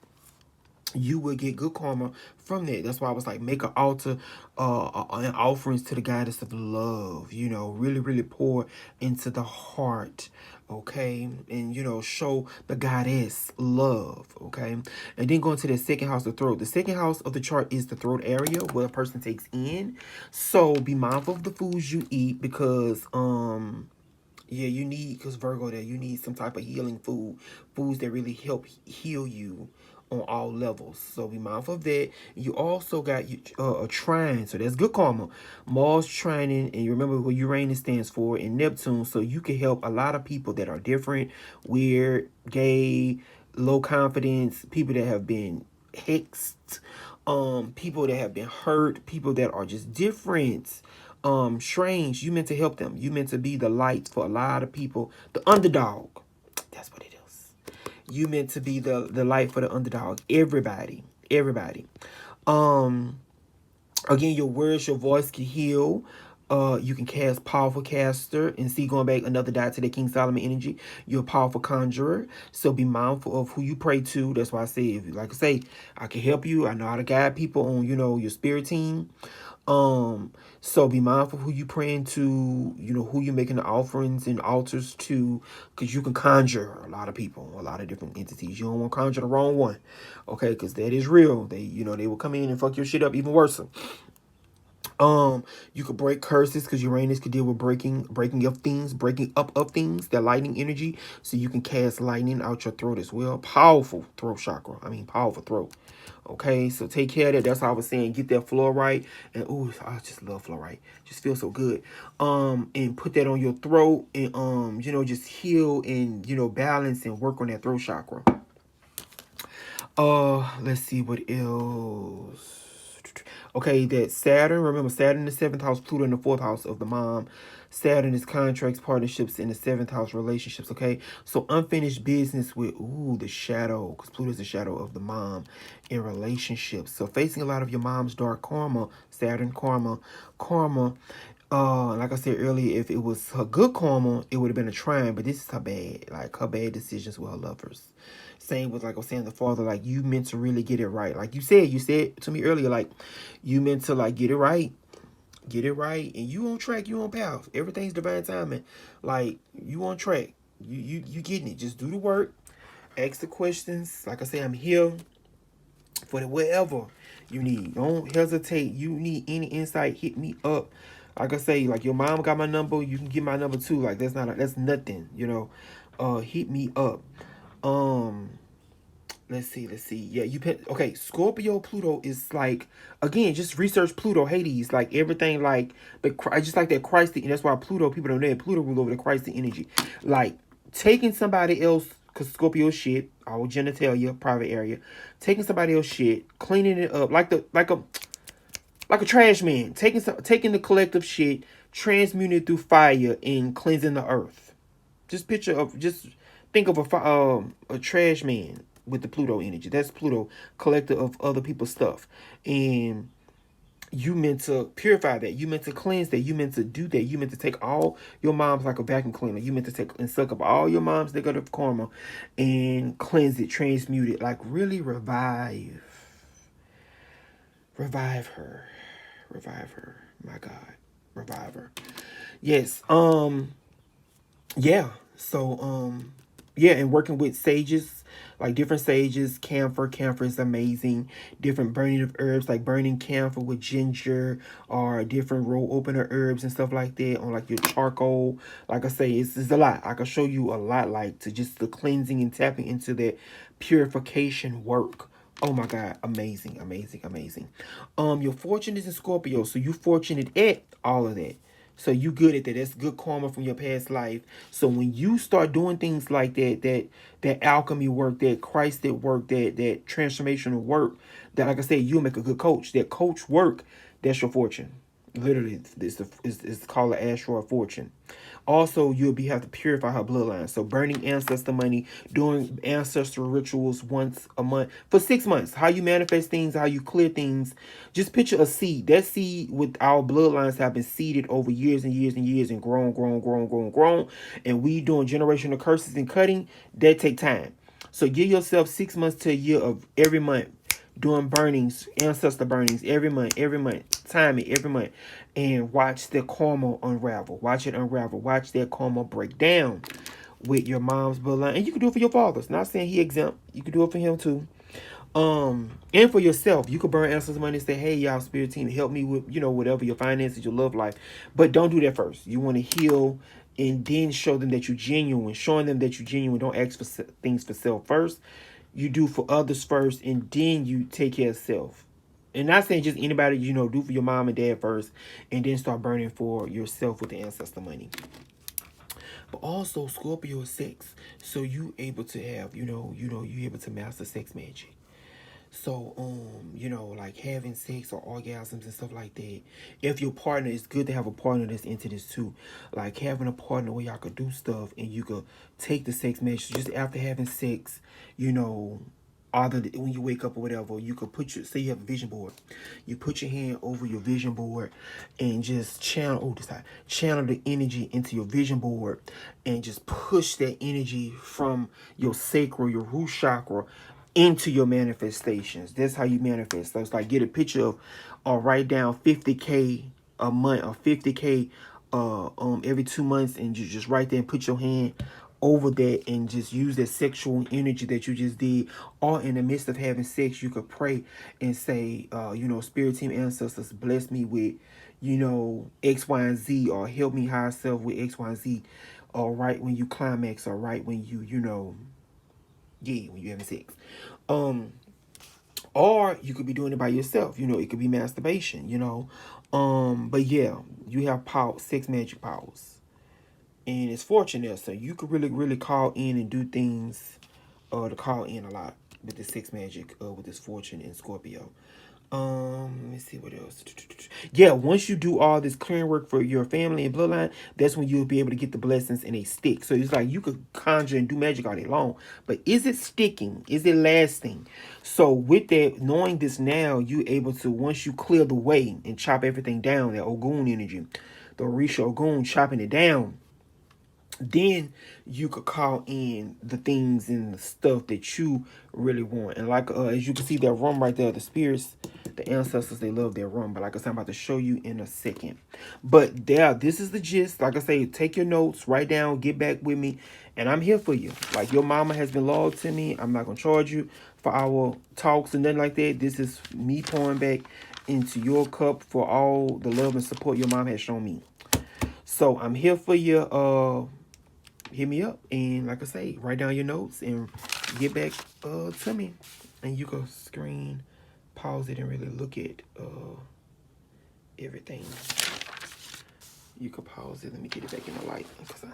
You will get good karma from that. That's why I was like, make an altar, and offerings to the goddess of love. You know, really, really pour into the heart, okay, and you know, show the goddess love, okay. And then going to the second house, the throat. The second house of the chart is the throat area where a person takes in. So be mindful of the foods you eat, because yeah, you need, because Virgo there, you need some type of healing foods that really help heal you on all levels. So be mindful of that. You also got a trine, so that's good karma. Mars trining, and you remember what Uranus stands for, and Neptune, so you can help a lot of people that are different, weird, gay, low confidence, people that have been hexed, people that have been hurt, people that are just different, strange. You meant to help them. You meant to be the light for a lot of people, the underdog. That's what it is. You meant to be the light for the underdog. Everybody. Um, Again, your words, your voice can heal. You can cast powerful caster, and see, going back another dot to the King Solomon energy. You're a powerful conjurer, so be mindful of who you pray to. That's why I say, if you, like I say, I can help you. I know how to guide people on, you know, your spirit team. So be mindful who you praying to, you know, who you're making the offerings and altars to, because you can conjure a lot of people, a lot of different entities. You don't want to conjure the wrong one, okay? Because that is real. They, you know, they will come in and fuck your shit up even worse. You could break curses, because Uranus could deal with breaking of things, breaking up of things, that lightning energy. So you can cast lightning out your throat as well. Powerful throat chakra. I mean, powerful throat. Okay, so take care of that. That's how I was saying, get that floor right. And ooh, I just love floor right. Just feels so good. And put that on your throat, and you know, just heal and, you know, balance and work on that throat chakra. Let's see what else. Okay, that Saturn, remember Saturn in the 7th house, Pluto in the 4th house of the mom. Saturn is contracts, partnerships, in the 7th house, relationships, okay? So unfinished business with, ooh, the shadow, because Pluto is the shadow of the mom in relationships. So facing a lot of your mom's dark karma, Saturn karma. Like I said earlier, if it was her good karma, it would have been a trine, but this is her bad, like her bad decisions with her lovers. Same with, like I was saying, the father, like you meant to really get it right. Like you said to me earlier, like you meant to like get it right, and you on track, you on path. Everything's divine timing. Like you on track, you getting it. Just do the work, ask the questions. Like I say, I'm here for the whatever you need. Don't hesitate. You need any insight, hit me up. Like I say, like your mom got my number, you can get my number too. Like that's nothing, you know. Hit me up. Um, let's see. Yeah, okay. Scorpio Pluto is like, again, just research Pluto, Hades, like everything, like I just like that Christ, and that's why Pluto, people don't know, Pluto rule over the Christ energy, like taking somebody else because Scorpio shit, our genitalia, private area, taking somebody else's shit, cleaning it up like a trash man, taking the collective shit, transmuting it through fire and cleansing the earth. Just think of a trash man with the Pluto energy. That's Pluto, collector of other people's stuff, and you meant to purify that. You meant to cleanse that. You meant to do that. You meant to take all your moms like a vacuum cleaner. You meant to take and suck up all your moms negative karma and cleanse it, transmute it, like really revive her, revive her. My God, revive her. Yes. Yeah. So, yeah, and working with sages, like different sages, camphor. Camphor is amazing. Different burning of herbs, like burning camphor with ginger, or different roll opener herbs and stuff like that on like your charcoal. Like I say, it's a lot. I can show you a lot, like to just the cleansing and tapping into that purification work. Oh my God, amazing, amazing, amazing. Your fortune is in Scorpio, so you fortunate at all of that. So you good at that. That's good karma from your past life. So when you start doing things like that alchemy work, that Christed work, that transformational work, that like I said, you'll make a good coach. That coach work, that's your fortune. Literally, it's called an asteroid fortune. Also, have to purify her bloodline. So burning ancestor money, doing ancestral rituals once a month for 6 months. How you manifest things, how you clear things. Just picture a seed. That seed with our bloodlines have been seeded over years and years and years and grown. And we doing generational curses and cutting, that take time. So give yourself 6 months to a year of every month doing burnings, ancestor burnings every month, time it every month, and watch the karma unravel. Watch it unravel. Watch that karma break down with your mom's bloodline, and you can do it for your fathers. Not saying he exempt, you can do it for him too. And for yourself, you could burn ancestors money and say, "Hey, y'all, spirit team, help me with whatever your finances, your love life." But don't do that first. You want to heal and then show them that you're genuine. Showing them that you're genuine. Don't ask for things for self first. You do for others first, and then you take care of self. And not saying just anybody, do for your mom and dad first, and then start burning for yourself with the ancestor money. But also Scorpio is sex, so you able to have, you able to master sex magic. So, like having sex or orgasms and stuff like that. If your partner, it's good to have a partner that's into this too. Like having a partner where y'all could do stuff and you could take the sex measures just after having sex, either when you wake up or whatever, you could say you have a vision board. You put your hand over your vision board and just channel the energy into your vision board and just push that energy from your sacral, your root chakra, into your manifestations. That's how you manifest. So it's like get a picture of or write down 50K a month or 50K every 2 months, and you just write there and put your hand over that and just use that sexual energy that you just did. Or in the midst of having sex, you could pray and say, spirit team ancestors, bless me with, X, Y, and Z, or help me higher self with X, Y, and Z. Or right when you climax, or right when you, when you having sex. Or you could be doing it by yourself. It could be masturbation, But yeah, you have sex magic powers. And it's fortunate, so you could really, really call in and do things to call in a lot with the sex magic, with this fortune in Scorpio. Let me see what else. Yeah, once you do all this clearing work for your family and bloodline, that's when you'll be able to get the blessings and they stick. So it's like you could conjure and do magic all day long, but is it sticking? Is it lasting? So with that, knowing this now, you able to, once you clear the way and chop everything down, that Ogun energy, the Orisha Ogun, chopping it down, then you could call in the things and the stuff that you really want. And like as you can see that rum right there, the spirits, the ancestors, they love their rum. But like I said, I'm about to show you in a second. But this is the gist. Like I say, take your notes, write down, get back with me, and I'm here for you. Like your mama has been loyal to me. I'm not gonna charge you for our talks and nothing like that. This is me pouring back into your cup for all the love and support your mom has shown me. So I'm here for you. Hit me up, and like I say, write down your notes and get back to me, and you can screen pause it and really look at everything. You could pause it. Let me get it back in the light, because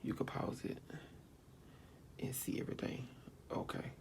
you could pause it and see everything. Okay.